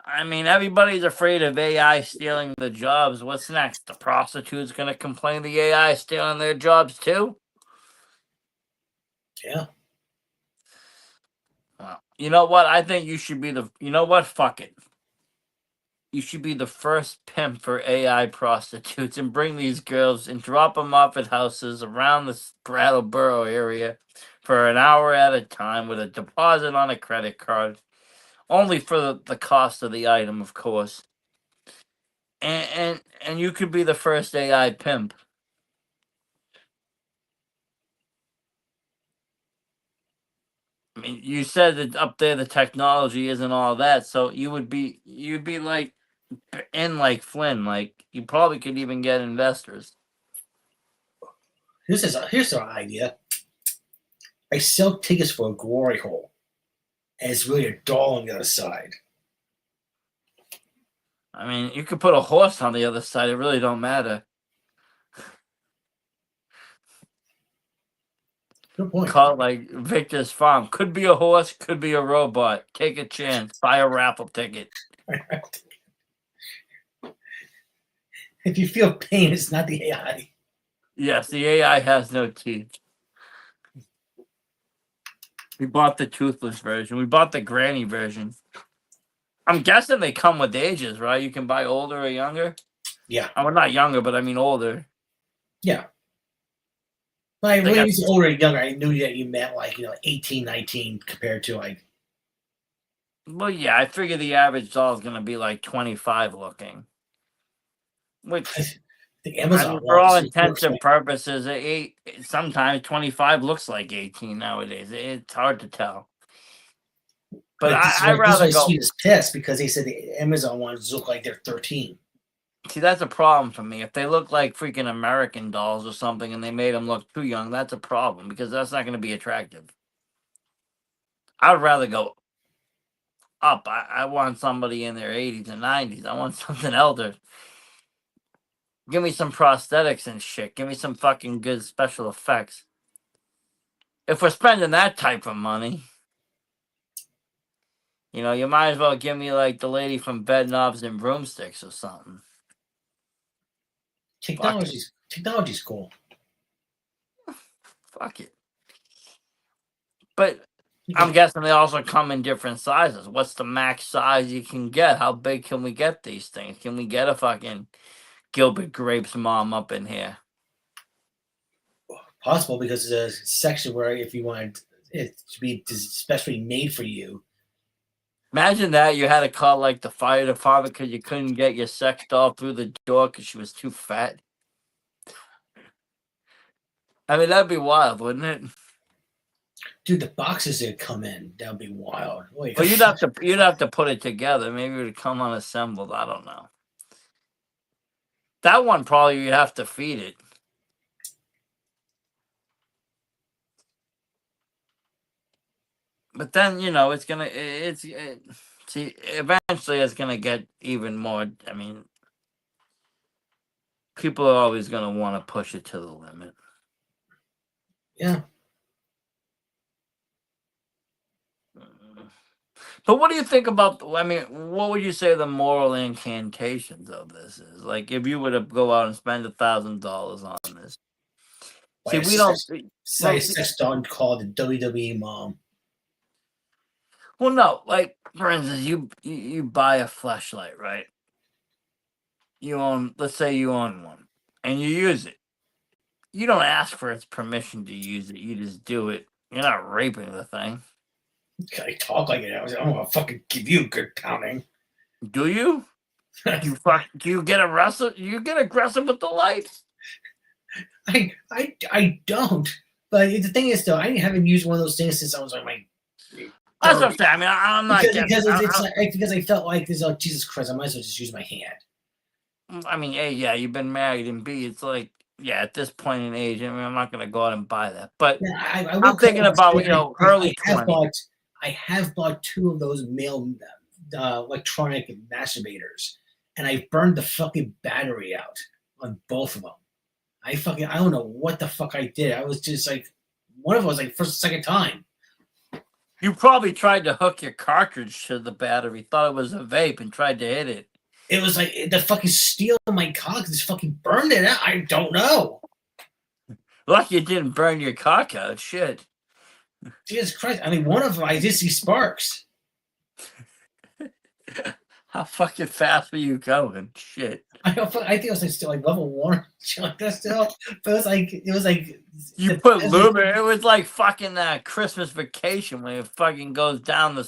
I mean, everybody's afraid of AI stealing the jobs. What's next? The prostitutes going to complain the AI is stealing their jobs too? Yeah. Well, you know what? I think you should be the. You know what? Fuck it. You should be the first pimp for AI prostitutes and bring these girls and drop them off at houses around the Brattleboro area for an hour at a time with a deposit on a credit card, only for the cost of the item, of course. And you could be the first AI pimp. I mean, you said that up there the technology isn't all that, so you'd be like in like Flynn, like you probably could even get investors. Here's our idea. I sell tickets for a glory hole, and it's really a doll on the other side. I mean, you could put a horse on the other side. It really don't matter. Good point. Call it like Victor's Farm. Could be a horse, could be a robot. Take a chance. Buy a raffle ticket. If you feel pain, it's not the AI. Yes, the AI has no teeth. We bought the toothless version. We bought the granny version. I'm guessing they come with ages, right? You can buy older or younger. Yeah. Oh, well, not younger, but I mean older. Yeah. Like, They when got- you was older or younger, I knew that you meant 18, 19 compared to like. Well, yeah, I figure the average doll is going to be like 25 looking. Which, The I Amazon mean, for all one intents and purposes, sometimes 25 looks like 18 nowadays. It's hard to tell. But I'd this rather is go. Sweet as piss because they said the Amazon ones look like they're 13. See, that's a problem for me. If they look like freaking American dolls or something and they made them look too young, that's a problem because that's not going to be attractive. I'd rather go up. I want somebody in their 80s and 90s. I want something elder. Give me some prosthetics and shit. Give me some fucking good special effects. If we're spending that type of money, you might as well give me like the lady from Bed Knobs and Broomsticks or something. Technology's cool. Fuck it. But I'm guessing they also come in different sizes. What's the max size you can get? How big can we get these things? Can we get a fucking Gilbert Grape's mom up in here? Possible because there's a section where if you wanted it to be especially made for you. Imagine that you had to call like the fire department because you couldn't get your sex doll through the door because she was too fat. I mean, that'd be wild, wouldn't it? Dude, the boxes that come in, that would be wild. Well, you'd have to put it together. Maybe it would come unassembled. I don't know. That one probably you'd have to feed it. But then see, eventually it's gonna get even more. I mean, people are always gonna want to push it to the limit. Yeah. But what do you think about? I mean, what would you say the moral incantations of this is? Like, if you were to go out and spend $1,000 on this, see, Like a we don't. Well, see, sex dog called the WWE mom. well, no. Like, for instance, you buy a flashlight, right? You own, let's say you own one, and you use it. You don't ask for its permission to use it. You just do it. You're not raping the thing, I talk like it. I'm gonna fucking give you a good pounding. do you? Do you get aggressive? You get aggressive with the lights? I don't. But the thing is, though, I haven't used one of those things since I was like my That's what 30s. I'm saying. I mean, I'm not getting. It's like because I felt like this. Oh, Jesus Christ! I might as well just use my hand. I mean, A, yeah, you've been married, and B, it's like, yeah, at this point in age, I mean, I'm not going to go out and buy that. But Yeah, I I'm thinking about, early I have 20s. I have bought two of those male electronic masturbators, and I burned the fucking battery out on both of them. I don't know what the fuck I did. I was just like, one of them was like first, second time. You probably tried to hook your cartridge to the battery, thought it was a vape, and tried to hit it. It was like the fucking steel in my cock just fucking burned it out. I don't know. Lucky you didn't burn your cock out. Shit. Jesus Christ! I mean, one of them I did see sparks. How fucking fast were you going? Shit. I think it was like still like level 1, like that still. But it was like You put lube in it. It was like fucking Christmas Vacation when it fucking goes down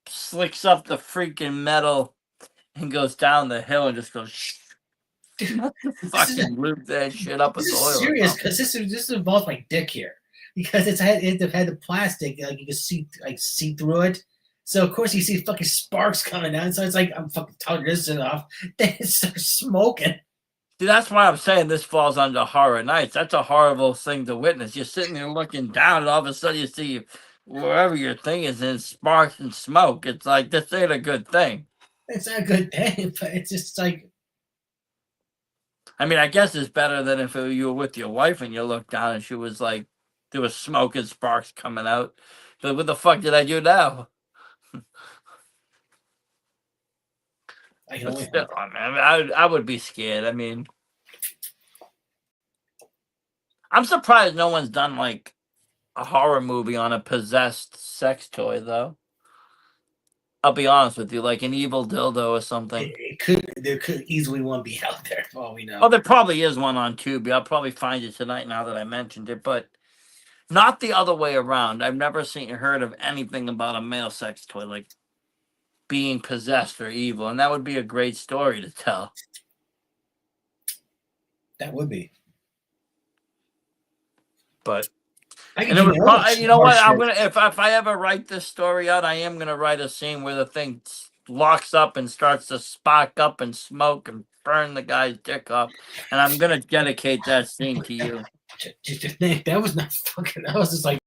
slicks up the freaking metal and goes down the hill and just goes. Fucking lube that shit up with This oil. is serious because this involves my dick here because it had the plastic like you can see through it. So of course you see fucking sparks coming out. So it's like I'm fucking tugging this shit off. Then it starts smoking. See, that's why I'm saying this falls under horror nights. That's a horrible thing to witness. You're sitting there looking down, and all of a sudden you see wherever your thing is in sparks and smoke. It's like, this ain't a good thing. It's not a good thing, but it's just like. I mean, I guess it's better than if you were with your wife and you looked down and she was like, there was smoke and sparks coming out. But what the fuck did I do now? I can But only still, I would be scared. I mean, I'm surprised no one's done like a horror movie on a possessed sex toy, though. I'll be honest with you, like an evil dildo or something. There could easily one be out there for all we know. Oh, there probably is one on Tubi. I'll probably find it tonight now that I mentioned it, but not the other way around. I've never seen or heard of anything about a male sex toy like being possessed or evil, and that would be a great story to tell. That would be. But And it would you know what? I'm gonna if I ever write this story out, I am gonna write a scene where the thing locks up and starts to spark up and smoke and burn the guy's dick up, and I'm gonna dedicate that scene to you. That was not fucking. That was just like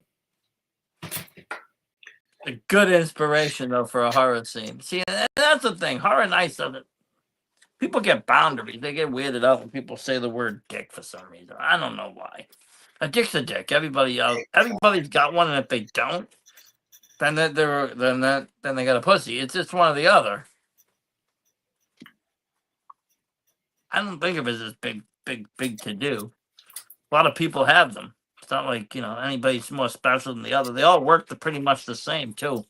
a good inspiration though for a horror scene. See, that's the thing. Horror nights doesn't. People get boundaries. They get weirded out when people say the word dick for some reason. I don't know why. A dick's a dick. Everybody's got one, and if they don't, then they got a pussy. It's just one or the other. I don't think of it as big to do. A lot of people have them. It's not like anybody's more special than the other. They all work pretty much the same too.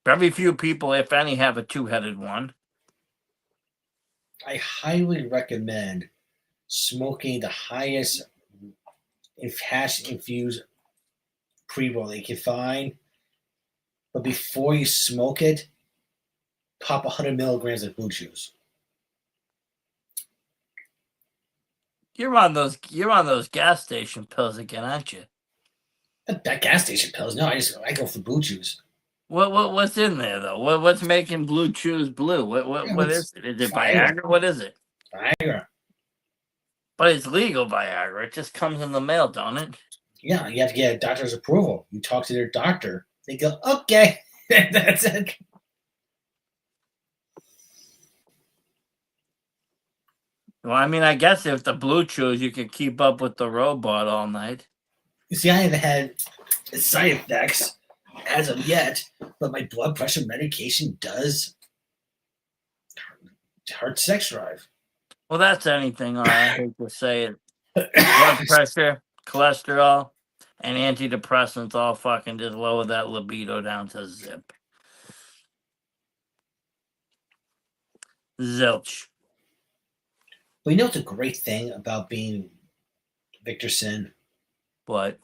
Very few people, if any, have a two-headed one. I highly recommend smoking the highest hash infused pre-roll that you can find. But before you smoke it, pop 100 milligrams of blue juice. You're on those gas station pills again, aren't you? That gas station pills. No, I go for blue juice. What's in there though? What's making blue chews blue? What is it? Is it Viagra? What is it? Viagra. But it's legal Viagra. It just comes in the mail, don't it? Yeah, you have to get a doctor's approval. You talk to their doctor. They go, okay, that's it. Well, I mean, I guess if the blue chews, you could keep up with the robot all night. You see, I haven't had side effects as of yet, but my blood pressure medication does hurt sex drive. Well, that's anything. I hate to say it. Blood pressure, cholesterol, and antidepressants all fucking just lower that libido down to zip. Zilch. But you know what's a great thing about being Victor Sin? But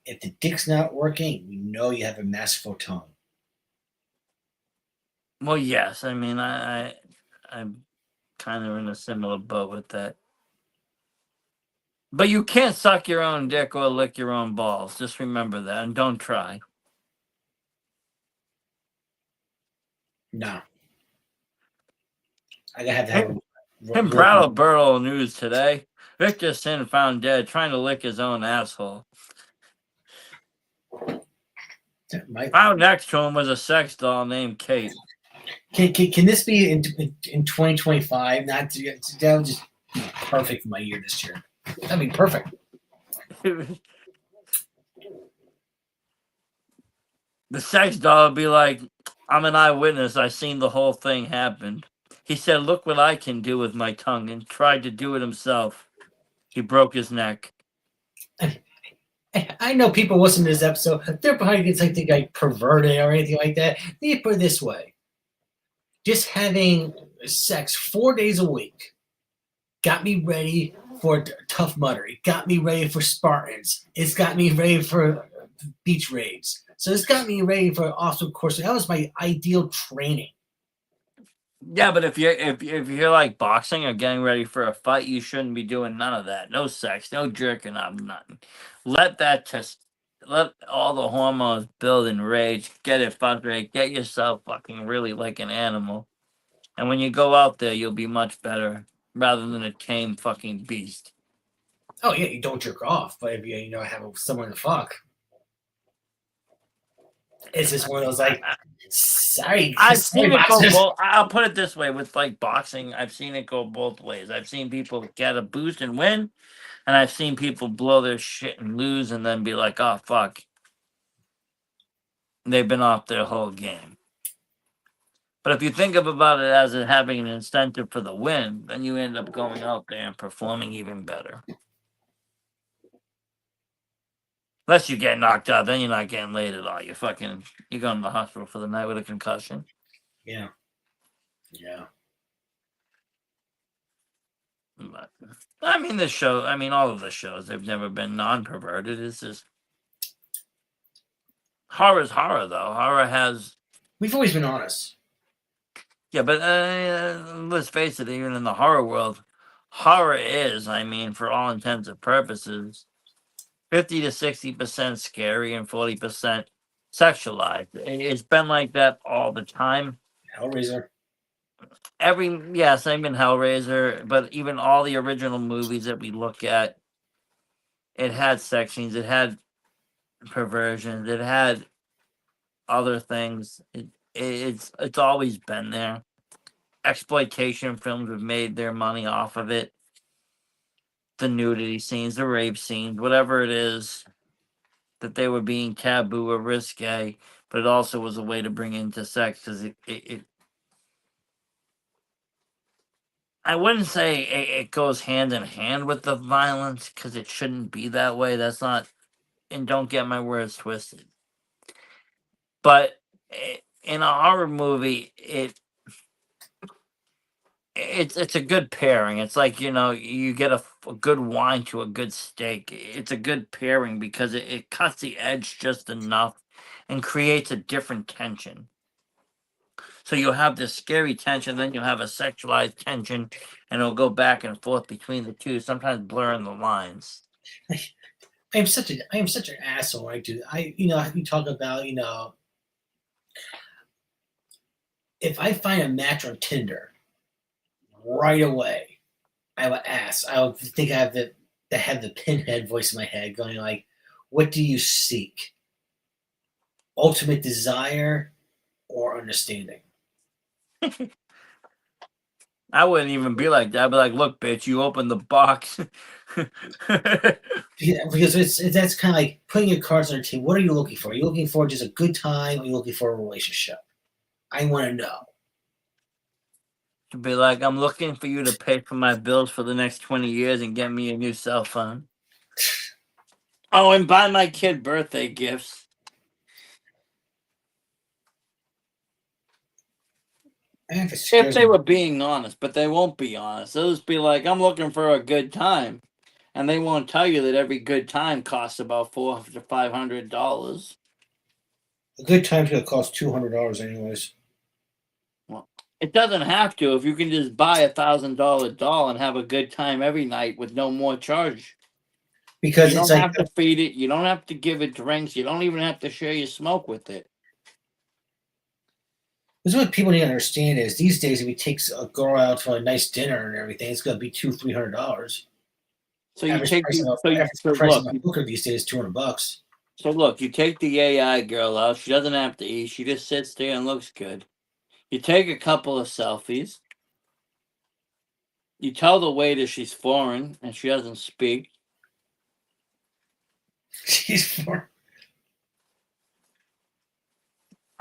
If the dick's not working, you know you have a masterful tongue. well, yes. I mean, I'm kind of in a similar boat with that. But you can't suck your own dick or lick your own balls. Just remember that, and don't try. No. I gotta have to have a In Brattleboro news today, Victor Sin found dead trying to lick his own asshole. Found next to him was a sex doll named Kate. Can this be in 2025? Not that would just be perfect for my year this year. That'd be perfect. The sex doll would be like, I'm an eyewitness. I seen the whole thing happen. He said, look what I can do with my tongue, and tried to do it himself. He broke his neck. I know people listening to this episode, they're probably going to think I perverted or anything like that. Let me put it this way. Just having sex 4 days a week got me ready for Tough Mudder. It got me ready for Spartans. It's got me ready for beach raids. So it's got me ready for awesome course. That was my ideal training. Yeah, but if you're like boxing or getting ready for a fight, you shouldn't be doing none of that. No sex, no jerking up, nothing. Let all the hormones build and rage. Get it frustrated. Get yourself fucking really like an animal. And when you go out there, you'll be much better rather than a tame fucking beast. Oh yeah, you don't jerk off, but if you have someone to fuck, it's just one of those like, sorry. I've seen it go boxers. both. I'll put it this way: with like boxing, I've seen it go both ways. I've seen people get a boost and win, and I've seen people blow their shit and lose, and then be like, "Oh fuck," they've been off their whole game. But if you think about it as having an incentive for the win, then you end up going out there and performing even better. Unless you get knocked out, then you're not getting laid at all. You're going to the hospital for the night with a concussion. Yeah. Yeah. But, I mean, all of the shows, they've never been non-perverted. It's just horror's horror, though. Horror has. We've always been honest. Yeah, but let's face it, even in the horror world, horror is, for all intents and purposes, 50 to 60% scary and 40% sexualized. It's been like that all the time. Hellraiser. Same in Hellraiser, but even all the original movies that we look at, it had sex scenes, it had perversions, it had other things. It's always been there. Exploitation films have made their money off of it. The nudity scenes, the rape scenes, whatever it is that they were being taboo or risque, but it also was a way to bring into sex because it I wouldn't say it goes hand in hand with the violence because it shouldn't be that way. That's not, and don't get my words twisted. But in a horror movie, it's a good pairing. It's like, you get a good wine to a good steak. It's a good pairing because it cuts the edge just enough and creates a different tension. So you'll have this scary tension, then you'll have a sexualized tension, and it'll go back and forth between the two, sometimes blurring the lines. I am such an asshole. You talk about, if I find a match on Tinder right away, I would ask. I would think I have the pinhead voice in my head going like, what do you seek? Ultimate desire or understanding? I wouldn't even be like that. I'd be like, look, bitch, you opened the box. Yeah, because that's kind of like putting your cards on the table. What are you looking for? Are you looking for just a good time? Or are you looking for a relationship? I want to know. To be like, I'm looking for you to pay for my bills for the next 20 years and get me a new cell phone. Oh, and buy my kid birthday gifts. It If scares they me. were being honest, but they won't be honest. They'll just be like, I'm looking for a good time. And they won't tell you that every good time costs about $400 to $500. A good time's gonna cost $200 anyways. Well, it doesn't have to if you can just buy $1,000 doll and have a good time every night with no more charge. Because You it's don't like have to feed it. You don't have to give it drinks. You don't even have to share your smoke with it. this is what people need to understand is these days if you take a girl out for a nice dinner and everything, it's gonna be $200-300. So you take the Average so price of look a hooker these days is $200. so look, you take the AI girl out. She doesn't have to eat. She just sits there and looks good. You take a couple of selfies. You tell the waiter she's foreign and she doesn't speak. She's for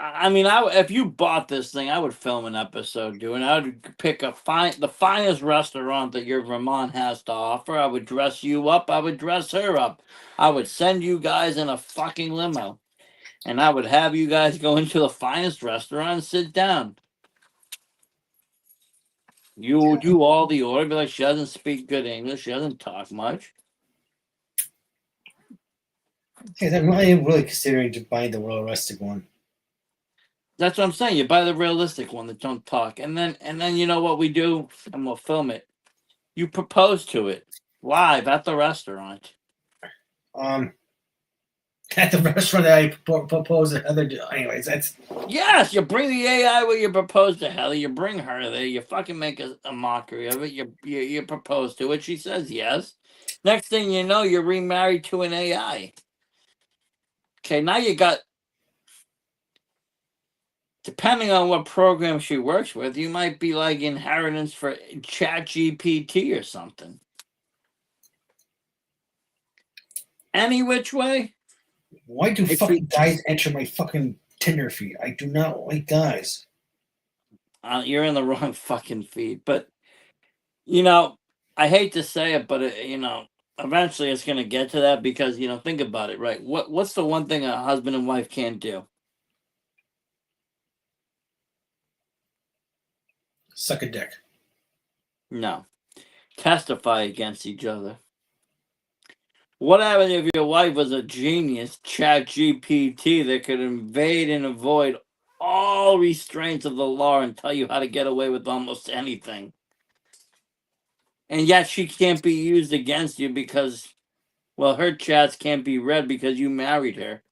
I mean, if you bought this thing, I would film an episode, dude. And I would pick the finest restaurant that your Vermont has to offer. I would dress you up. I would dress her up. I would send you guys in a fucking limo, and I would have you guys go into the finest restaurant and sit down. You would do all the order. Be like, she doesn't speak good English. She doesn't talk much. I'm really considering buying the realistic one. That's what I'm saying. You buy the realistic one that don't talk, and then you know what we do, and we'll film it. You propose to it live at the restaurant. Um, at the restaurant that I proposed the other day. Anyways, that's Yes, you bring the AI where you propose to Heather. You bring her there. You fucking make a mockery of it. You propose to it. She says yes. Next thing you know, you're remarried to an AI. Okay, now you got. Depending on what program she works with, you might be like inheritance for Chat GPT or something. Any which way. why do If fucking guys enter my fucking Tinder feed? I do not like guys. you're in the wrong fucking feed, but you know, I hate to say it, but eventually it's going to get to that because think about it, right? What's the one thing a husband and wife can't do? Suck a dick. No, testify against each other. What happened if your wife was a genius, Chat GPT, that could invade and avoid all restraints of the law and tell you how to get away with almost anything? And yet she can't be used against you because, well, her chats can't be read because you married her.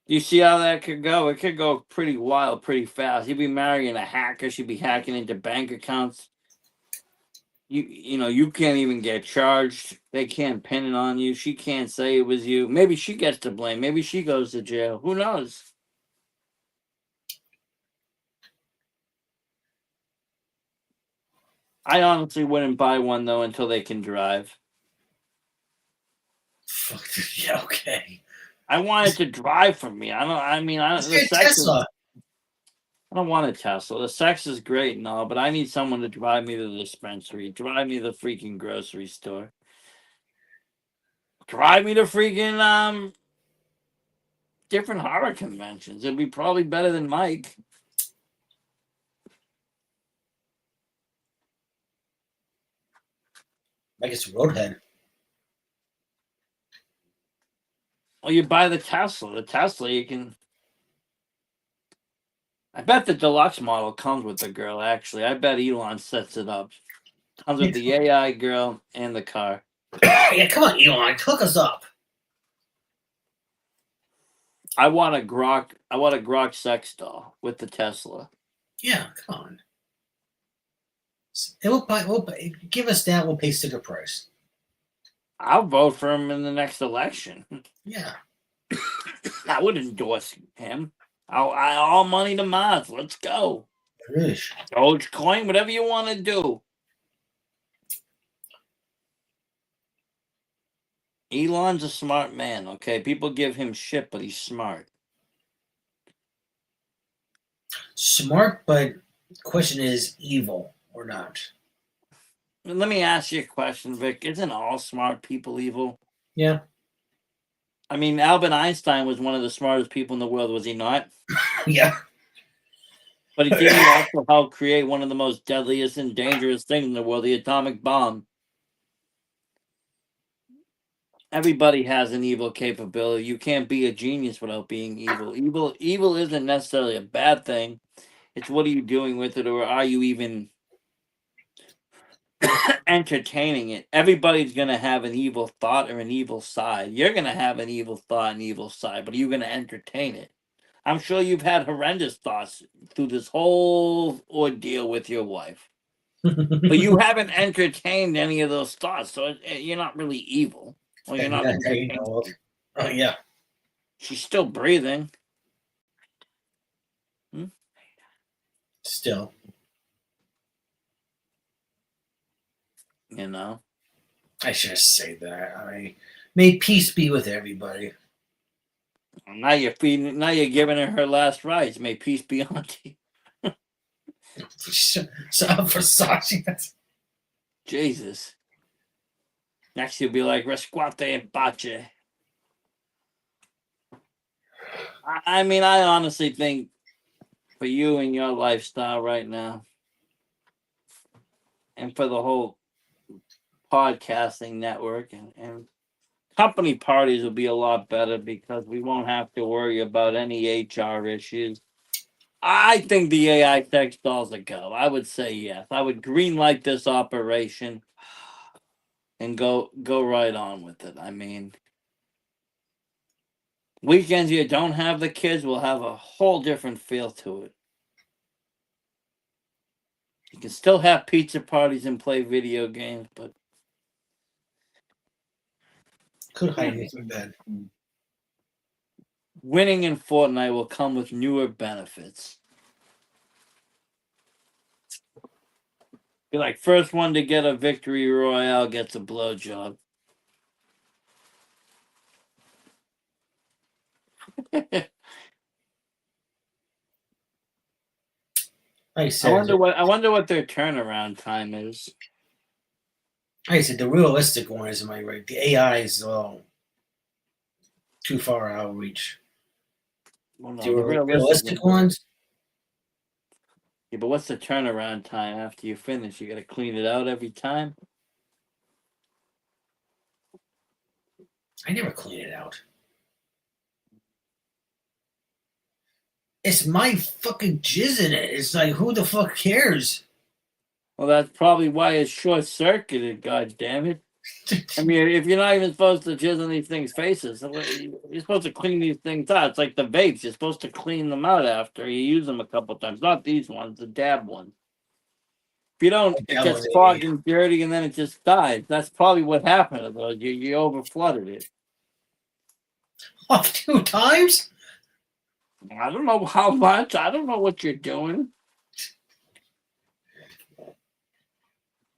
You see how that could go? It could go pretty wild, pretty fast. You'd be marrying a hacker. She'd be hacking into bank accounts. You can't even get charged. They can't pin it on you. She can't say it was you. Maybe she gets to blame. Maybe she goes to jail. Who knows? I honestly wouldn't buy one though until they can drive. Fuck. Yeah, okay. I want it to drive for me. I don't. I mean, Let's the get sex is. Tesla. I don't want a Tesla. The sex is great and all, but I need someone to drive me to the dispensary, drive me to the freaking grocery store, drive me to freaking different horror conventions. It'd be probably better than Mike. Like it's Roadhead. Well, you buy the Tesla. The Tesla, you can. I bet the deluxe model comes with the girl. Actually, I bet Elon sets it up. Comes with the AI girl and the car. Yeah, come on, Elon, hook us up. I want a Grok. I want a Grok sex doll with the Tesla. Yeah, come on. And we'll give us that. We'll pay sticker price. I'll vote for him in the next election. Yeah. I would endorse him. All money to Mars. Let's go. Yeesh. Dogecoin, whatever you want to do. Elon's a smart man, okay? People give him shit, but he's smart. Smart, but question is evil or not? Let me ask you a question, Vic. Isn't all smart people evil? Yeah. I mean, Albert Einstein was one of the smartest people in the world, was he not? Yeah. But didn't he also help create one of the most deadliest and dangerous things in the world, the atomic bomb? Everybody has an evil capability. You can't be a genius without being evil. Evil isn't necessarily a bad thing. It's what are you doing with it, or are you even entertaining it? Everybody's gonna have an evil thought or an evil side. You're gonna have an evil thought and evil side, but are you gonna entertain it? I'm sure you've had horrendous thoughts through this whole ordeal with your wife, but you haven't entertained any of those thoughts, so you're not really evil. Well, you're not entertaining. Oh yeah. She's still breathing. Still. You know. I should just say that. I mean, may peace be with everybody. Now you're feeding. Now you're giving her last rites. May peace be on you. So Versace. That's Jesus. Next you'll be like Resquate and Pace. I mean, I honestly think for you and your lifestyle right now, and for the whole podcasting network and company parties will be a lot better because we won't have to worry about any HR issues. I think the AI sex dolls a go. I would say yes. I would greenlight this operation and go right on with it. I mean, weekends you don't have the kids will have a whole different feel to it. You can still have pizza parties and play video games, but could hide anything bad. winning in Fortnite will come with newer benefits. Be like, first one to get a victory royale gets a blowjob. Like I said, I wonder what their turnaround time is. like I said, the realistic one is, am I right? The AI is too far outreach. Well, no, The the realistic ones, Yeah, but what's the turnaround time after you finish? You got to clean it out every time? I never clean it out. It's my fucking jizz in it. It's like, who the fuck cares? Well, that's probably why it's short circuited, god damn it. I mean, if you're not even supposed to jizz on these things' faces, you're supposed to clean these things out. It's like the vapes. You're supposed to clean them out after you use them a couple times. Not these ones, the dab ones. If you don't, it gets fogged and dirty and then it just dies. That's probably what happened to those. You over flooded it. Off 2 times? I don't know how much. I don't know what you're doing.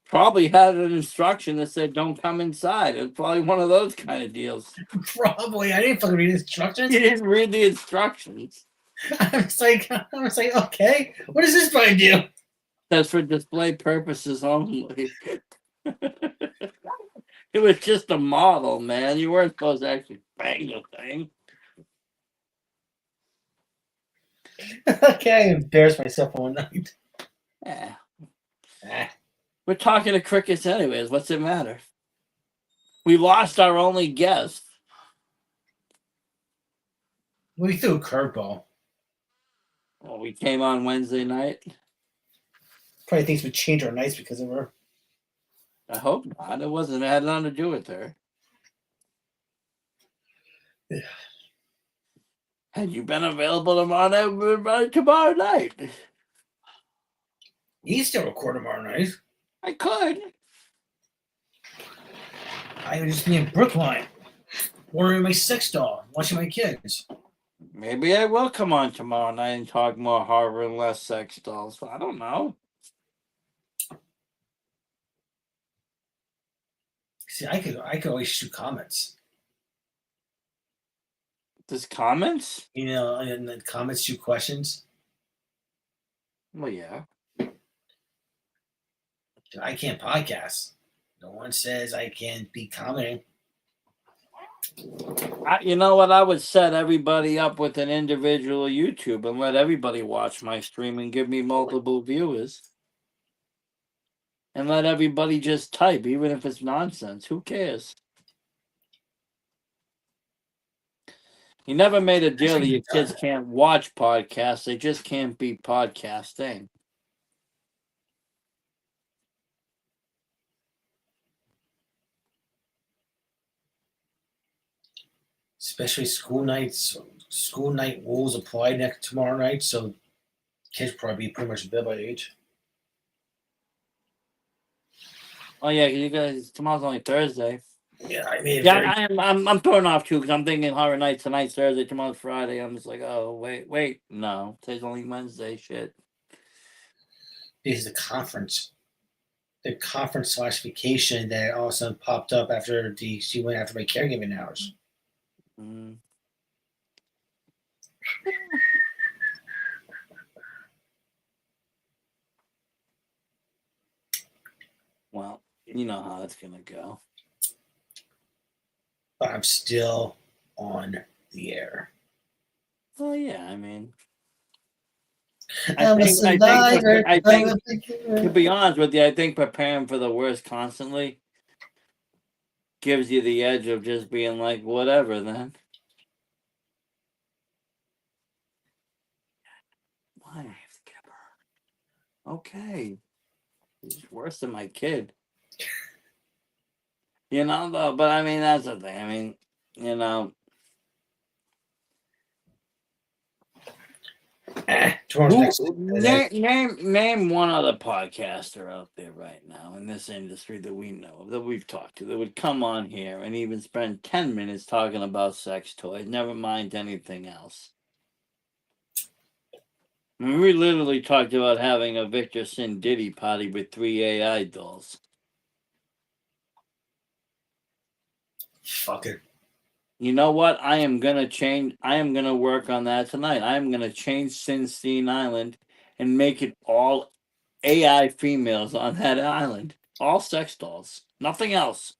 Probably had an instruction that said don't come inside. It's probably one of those kind of deals. Probably. I didn't fucking read instructions. You didn't read the instructions. I was like, okay, what does this button do? That's for display purposes only. It was just a model, man. You weren't supposed to actually bang the thing. Okay, I embarrassed myself one night. Yeah. Ah. We're talking to crickets anyways. What's it matter? We lost our only guest. We threw a curveball. Well, we came on Wednesday night. Probably thinks we changed our nights because of her. I hope not. It wasn't. It had nothing to do with her. Yeah. Had you been available tomorrow night? You can still record tomorrow night. I could. I just need Brookline. ordering my sex doll, watching my kids. Maybe I will come on tomorrow night and talk more horror and less sex dolls. I don't know. See, I could always shoot comments. There's comments? You know, and the comments shoot questions. Well, yeah. I can't podcast. No one says I can't be commenting. You know what? I would set everybody up with an individual YouTube and let everybody watch my stream and give me multiple viewers. And let everybody just type, even if it's nonsense. Who cares? You never made a deal that your kids can't watch podcasts. They just can't be podcasting. Especially school nights. School night rules apply tomorrow night, so kids probably be pretty much in bed by age. Oh yeah, you guys. Tomorrow's only Thursday. Yeah, I mean, Yeah, I'm thrown off too because I'm thinking horror night tonight's Thursday, tomorrow's Friday. I'm just like, oh wait, no, today's only Wednesday. Shit. This is the conference / vacation that all of a sudden popped up after she went after my caregiving hours. Mm. Well, you know how that's gonna go. But I'm still on the air. Well, yeah, I mean, I think, to be honest with you, I think preparing for the worst constantly gives you the edge of just being like, whatever, then. Why? Okay. He's worse than my kid. You know, though, but I mean, that's the thing. I mean, you know. Name one other podcaster out there right now in this industry that we know of, that we've talked to, that would come on here and even spend 10 minutes talking about sex toys, never mind anything else. I mean, we literally talked about having a Victor Sin Diddy party with 3 AI dolls. Fuck it. You know what? I am going to work on that tonight. I am going to change Sin Steen Island and make it all AI females on that island. All sex dolls. Nothing else.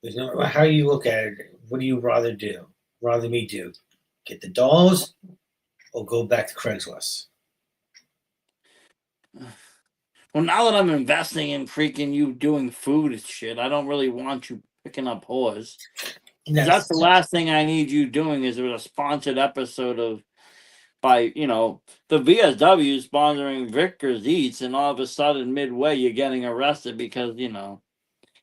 There's no, how you look at it. What do you rather do? Rather me do? Get the dolls or go back to Craigslist? Well, now that I'm investing in freaking you doing food and shit, I don't really want you picking up whores. That's the last thing I need you doing is a sponsored episode of by, you know, the VSW sponsoring Vickers Eats, and all of a sudden midway you're getting arrested because, you know,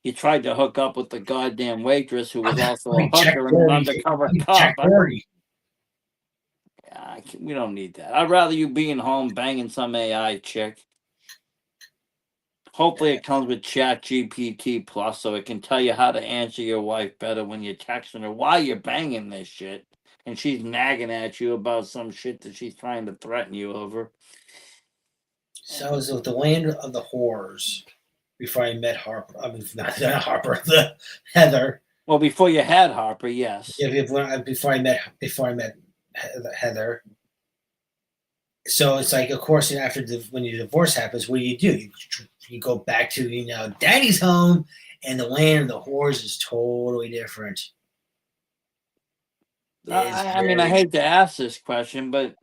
you tried to hook up with the goddamn waitress who was also a hooker and an undercover cop. We don't need that. I'd rather you being home banging some AI chick. Hopefully it comes with Chat GPT Plus so it can tell you how to answer your wife better when you're texting her why you're banging this shit. And she's nagging at you about some shit that she's trying to threaten you over. So I was with the land of the whores before I met Harper. I mean, not Harper, the Heather. Well, before you had Harper, yes. Yeah, before I met Heather. So it's like, of course, after when your divorce happens, what do? You go back to, you know, daddy's home, and the land of the whores is totally different. I mean, I hate to ask this question, but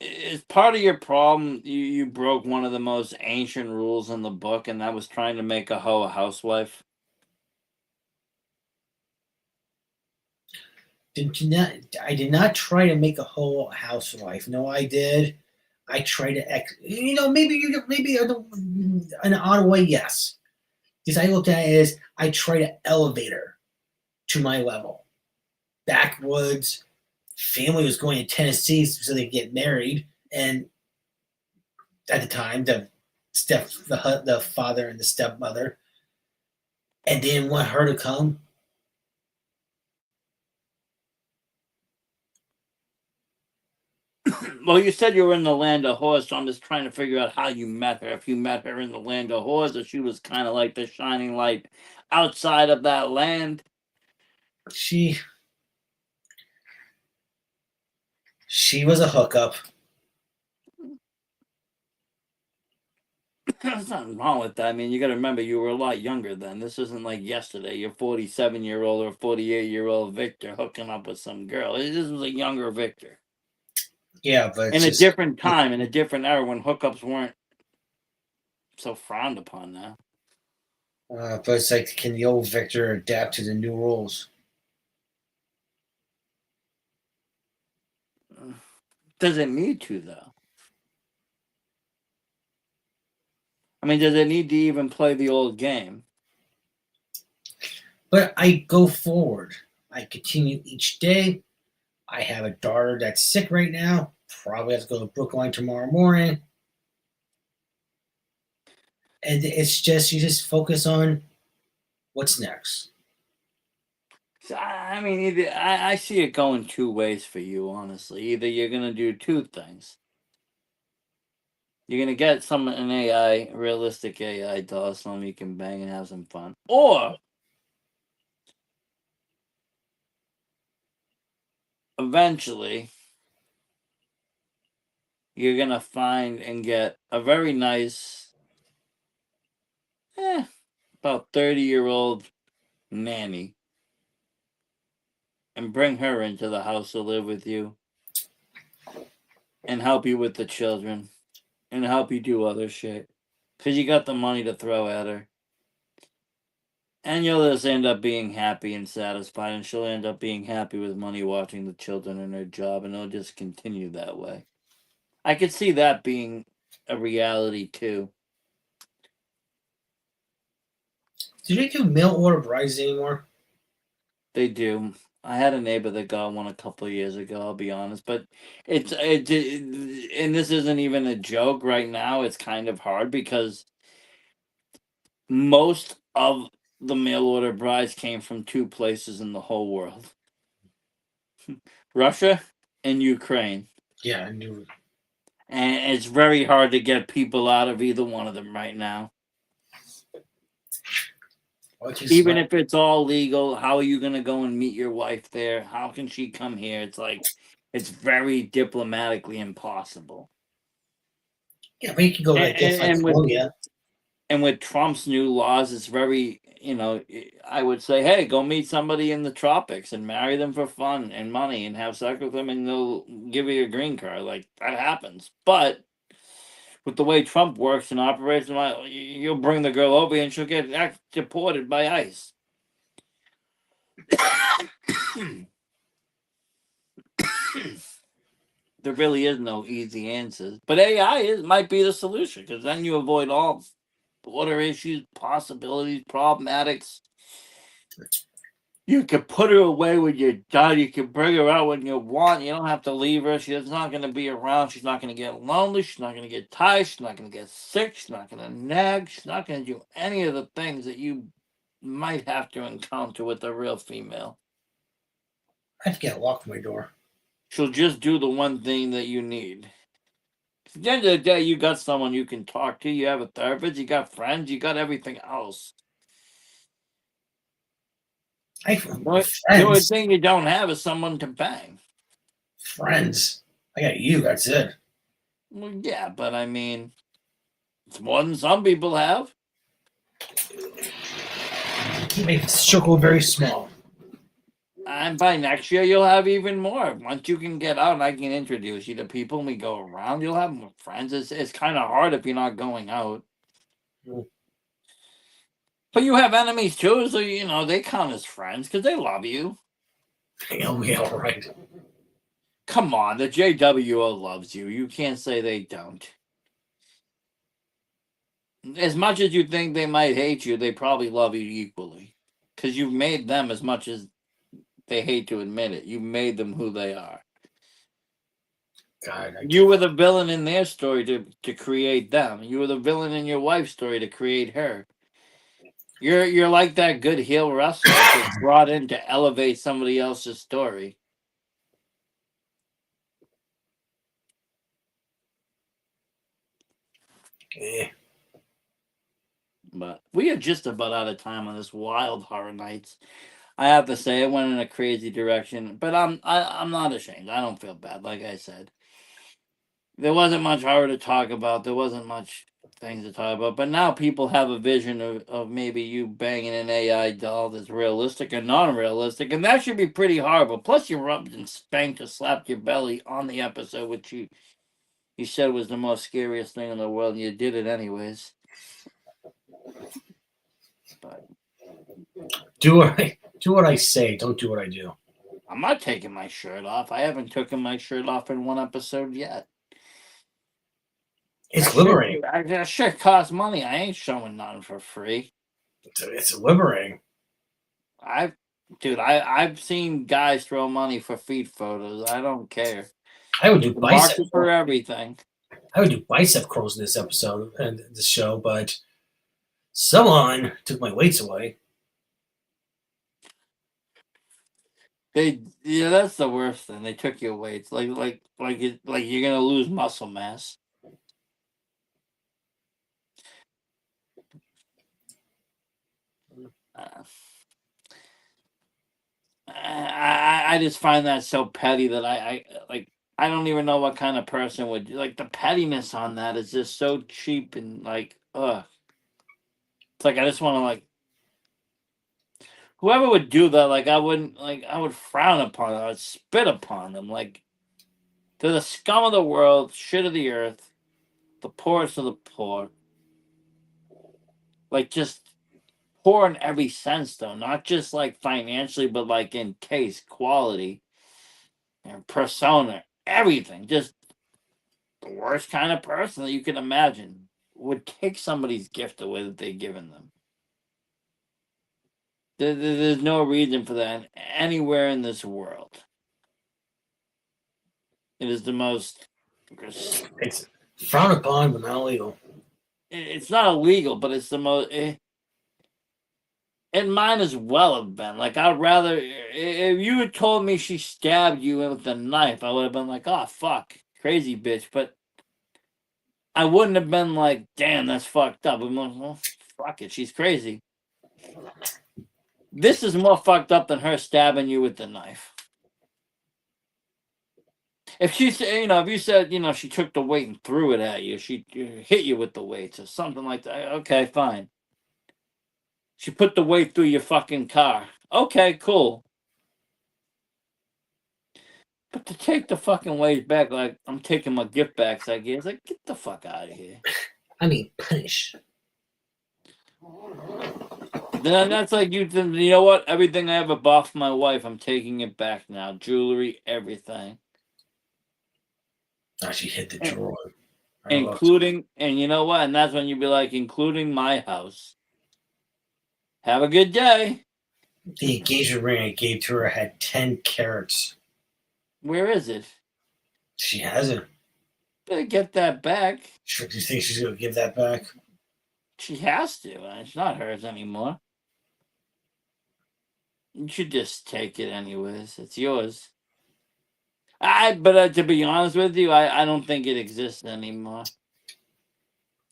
is part of your problem you broke one of the most ancient rules in the book, and that was trying to make a hoe a housewife? I did not try to make a whole housewife. No, I did. I tried to, you know, maybe in an odd way, yes. Because I looked at it as I try to elevate her to my level. Backwoods, family was going to Tennessee so they could get married, and at the time, the father and the stepmother and didn't want her to come. Well, you said you were in the land of Horse, so I'm just trying to figure out how you met her. If you met her in the land of Horse, or she was kind of like the shining light outside of that land. She was a hookup. There's nothing wrong with that. I mean, you got to remember you were a lot younger then. This isn't like yesterday. You're 47-year-old or 48-year-old Victor hooking up with some girl. This was a younger Victor. Yeah, but In a different time, in a different era when hookups weren't so frowned upon now. But it's like, can the old Victor adapt to the new rules? Does it need to, though? I mean, does it need to even play the old game? But I go forward. I continue each day. I have a daughter that's sick right now. Probably have to go to Brookline tomorrow morning. And it's just, you just focus on what's next. So, I mean, I see it going two ways for you, honestly. Either you're going to do two things. You're going to get an AI, realistic AI doll, some you can bang and have some fun. Or eventually, you're going to find and get a very nice, about 30-year-old nanny and bring her into the house to live with you and help you with the children and help you do other shit. Because you got the money to throw at her. And you'll just end up being happy and satisfied, and she'll end up being happy with money watching the children and her job, and it'll just continue that way. I could see that being a reality too. Do they do mail order brides anymore? They do. I had a neighbor that got one a couple of years ago, I'll be honest, but and this isn't even a joke right now. It's kind of hard because most of the mail order brides came from two places in the whole world. Russia and Ukraine. Yeah, I knew. And it's very hard to get people out of either one of them right now. Even if it's all legal, how are you going to go and meet your wife there? How can she come here? It's like, it's very diplomatically impossible. Yeah, but you can go like this, like Colombia. And with Trump's new laws, it's very, I would say, hey, go meet somebody in the tropics and marry them for fun and money and have sex with them and they'll give you a green card. Like, that happens. But with the way Trump works and operates, you'll bring the girl over and she'll get deported by ICE. There really is no easy answers. But AI might be the solution because then you avoid all border issues, possibilities, problematics. You can put her away when you're done. You can bring her out when you want. You don't have to leave her. She's not going to be around. She's not going to get lonely. She's not going to get tired. She's not going to get sick. She's not going to nag. She's not going to do any of the things that you might have to encounter with a real female. I have to get a lock on my door. She'll just do the one thing that you need. At the end of the day, you got someone you can talk to. You have a therapist. You got friends. You got everything else. The only thing you don't have is someone to bang. Friends. I got you. That's it. Well, yeah, but I mean, it's more than some people have. Make the circle very small. And by next year, you'll have even more. Once you can get out and I can introduce you to people and we go around, you'll have more friends. It's kind of hard if you're not going out. Mm. But you have enemies too, so, they count as friends because they love you. Yeah, right. Come on, the JWO loves you. You can't say they don't. As much as you think they might hate you, they probably love you equally. Because you've made them as much as they hate to admit it. You've made them who they are. God, you were the villain in their story to create them. You were the villain in your wife's story to create her. You're like that good heel wrestler that gets brought in to elevate somebody else's story. Eh. But we are just about out of time on this wild horror nights. I have to say it went in a crazy direction, but I'm not ashamed. I don't feel bad. Like I said, there wasn't much horror to talk about. There wasn't much things to talk about. But now people have a vision of maybe you banging an AI doll that's realistic and non-realistic, and that should be pretty horrible. Plus, you rubbed and spanked or slapped your belly on the episode, which you said was the most scariest thing in the world, and you did it anyways. But Do what I say. Don't do what I do. I'm not taking my shirt off. I haven't taken my shirt off in one episode yet. It's liberating. That shit costs money. I ain't showing nothing for free. It's liberating. I've seen guys throw money for feet photos. I don't care. I would do bicep. Market for everything. I would do bicep curls in this episode and this show, but someone took my weights away. That's the worst thing. They took your weights. Like you're gonna lose muscle mass. I just find that so petty that I don't even know what kind of person would like the pettiness on that is just so cheap and like ugh. It's like I just want to like whoever would do that, like I would frown upon them, I would spit upon them. Like they're the scum of the world, shit of the earth, the poorest of the poor. Like just poor in every sense though, not just like financially, but like in taste, quality, and persona, everything. Just the worst kind of person that you can imagine would take somebody's gift away that they've given them. There's no reason for that anywhere in this world. It is the most. It's frowned upon, but not illegal. It's not illegal, but it's the most. It might as well have been. Like, I'd rather. If you had told me she stabbed you with a knife, I would have been like, oh, fuck. Crazy bitch. But I wouldn't have been like, damn, that's fucked up. I'm like, well, fuck it. She's crazy. This is more fucked up than her stabbing you with the knife. If she said, if you said, she took the weight and threw it at you, she hit you with the weights or something like that. Okay, fine. She put the weight through your fucking car. Okay, cool. But to take the fucking weight back, like I'm taking my gift backs, I guess, like get the fuck out of here. I mean, punish. Then that's like you know what? Everything I ever bought for my wife, I'm taking it back now. Jewelry, everything. Oh, she hit the drawer. Including, and you know what? And that's when you'd be like, including my house. Have a good day. The engagement ring I gave to her had 10 carats. Where is it? She hasn't. Better get that back. Sure, do you think she's going to give that back? She has to. It's not hers anymore. You should just take it anyways. It's yours. But to be honest with you, I don't think it exists anymore.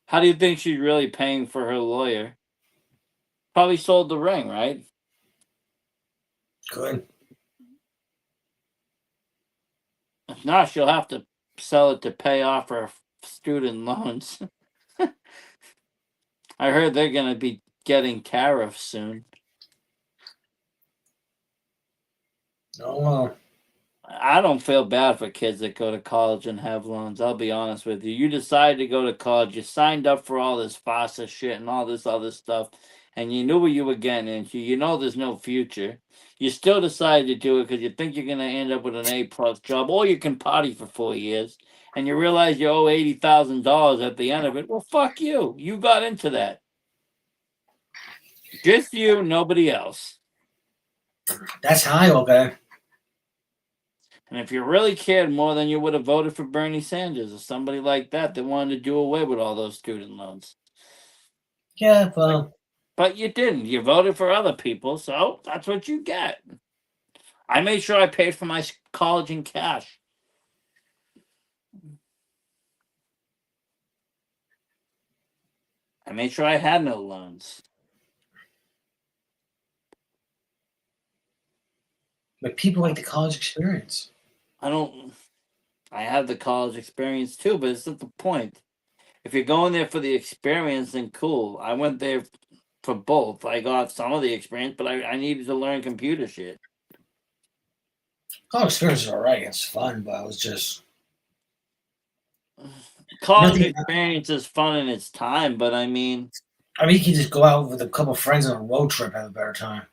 How do you think she's really paying for her lawyer? Probably sold the ring, right? Good. If not, she'll have to sell it to pay off her student loans. I heard they're going to be getting tariffs soon. Oh, well. I don't feel bad for kids that go to college and have loans. I'll be honest with you. You decided to go to college. You signed up for all this FAFSA shit and all this other stuff. And you knew what you were getting into. You know there's no future. You still decided to do it because you think you're going to end up with an A+ job. Or you can party for 4 years. And you realize you owe $80,000 at the end of it. Well, fuck you. You got into that. Just you, nobody else. That's how I look at it. And if you really cared more, then you would have voted for Bernie Sanders or somebody like that that wanted to do away with all those student loans. Yeah, well. But you didn't. You voted for other people, so that's what you get. I made sure I paid for my college in cash. I made sure I had no loans. But people like the college experience. I don't. I have the college experience too, but it's not the point. If you're going there for the experience, then cool. I went there for both. I got some of the experience, but I needed to learn computer shit. College experience is alright. It's fun, but it was just College nothing. experience is fun in its time, but I mean, I mean, you can just go out with a couple friends on a road trip, have a better time.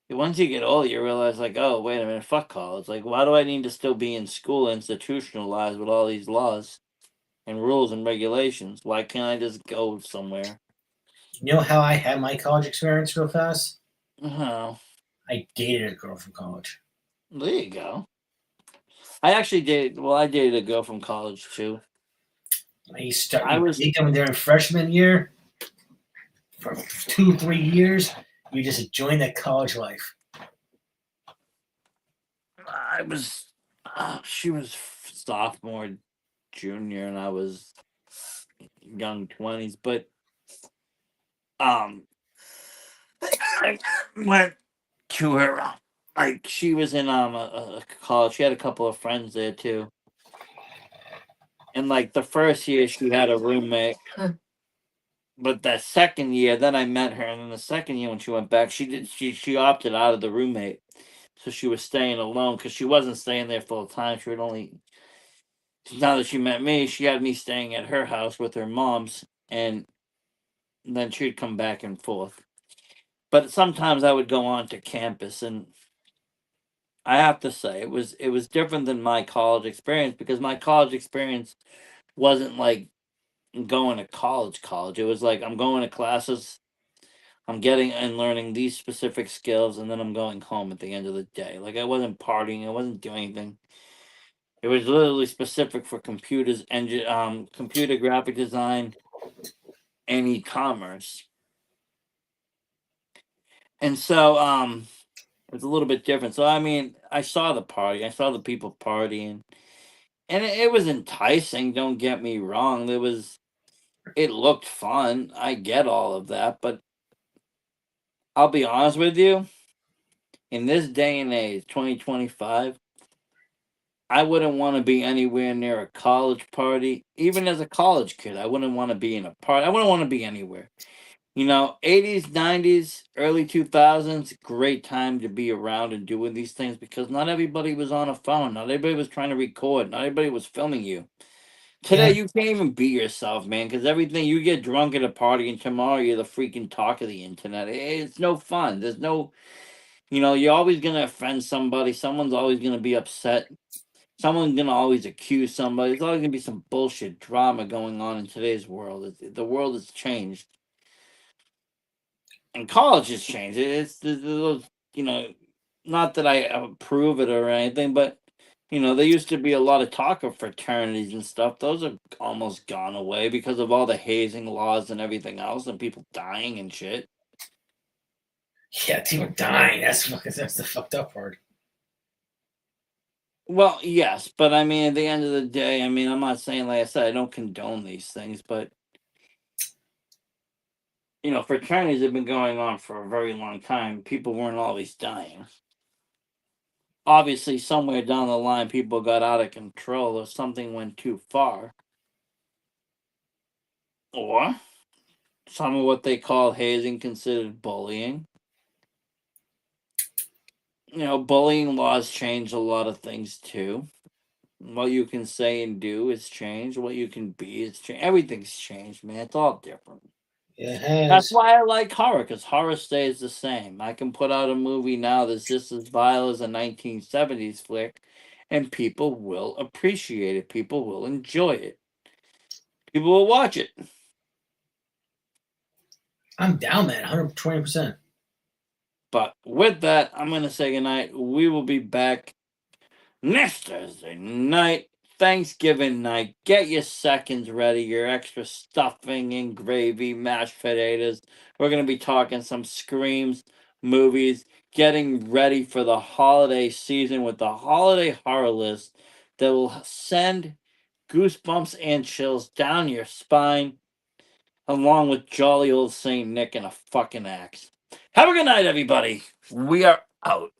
once you get old, you realize, like, oh, wait a minute, fuck college. Like, why do I need to still be in school institutionalized with all these laws and rules and regulations? Why can't I just go somewhere? You know how I had my college experience real fast? Oh, I dated a girl from college. there you go. I actually dated, well, I dated a girl from college too. I was, You come during freshman year for 2 3 years. You just enjoying that college life. I was, she was sophomore, junior, and I was young 20s, but, I went to her. Like she was in a college. She had a couple of friends there too. And like the first year, she had a roommate. But that second year, then I met her, and then the second year when she went back, she opted out of the roommate, so she was staying alone because she wasn't staying there full time. She would only now that she met me, she had me staying at her house with her mom's, and then she'd come back and forth. But sometimes I would go on to campus, and I have to say it was different than my college experience because my college experience wasn't like going to college. It was like I'm going to classes, I'm getting and learning these specific skills, and then I'm going home at the end of the day. Like I wasn't partying, I wasn't doing anything. It was literally specific for computers, computer graphic design, and e-commerce. And so it's a little bit different. So I mean, I saw the party, I saw the people partying, and it was enticing. Don't get me wrong. It looked fun. I get all of that, but I'll be honest with you. In this day and age, 2025, I wouldn't want to be anywhere near a college party. Even as a college kid, I wouldn't want to be in a party. I wouldn't want to be anywhere. 80s, 90s, early 2000s, great time to be around and doing these things because not everybody was on a phone. Not everybody was trying to record. Not everybody was filming you. Today, Yeah, you can't even be yourself, man, because everything you get drunk at a party, and tomorrow you're the freaking talk of the internet. It's no fun. There's no, you're always going to offend somebody. Someone's always going to be upset. Someone's going to always accuse somebody. There's always going to be some bullshit drama going on in today's world. The world has changed. And college has changed. Those, you know, not that I approve it or anything, but there used to be a lot of talk of fraternities and stuff. Those have almost gone away because of all the hazing laws and everything else, and people dying and shit. yeah, people dying. That's the fucked up part. Well, yes, but I mean, at the end of the day, I mean, I'm not saying, like I said, I don't condone these things, but fraternities have been going on for a very long time. People weren't always dying. Obviously, somewhere down the line, people got out of control or something went too far. Or some of what they call hazing considered bullying. Bullying laws change a lot of things too. What you can say and do is changed. What you can be is changed. Everything's changed, man. It's all different. It That's has. why I like horror, because horror stays the same. I can put out a movie now that's just as vile as a 1970s flick, and people will appreciate it. People will enjoy it. People will watch it. I'm down, man. 120%. But with that, I'm going to say goodnight. We will be back next Thursday night. Thanksgiving night. Get your seconds ready, your extra stuffing and gravy, mashed potatoes. We're going to be talking some Screams movies, getting ready for the holiday season with the holiday horror list that will send goosebumps and chills down your spine, along with jolly old Saint Nick and a fucking axe. Have a good night, everybody. We are out.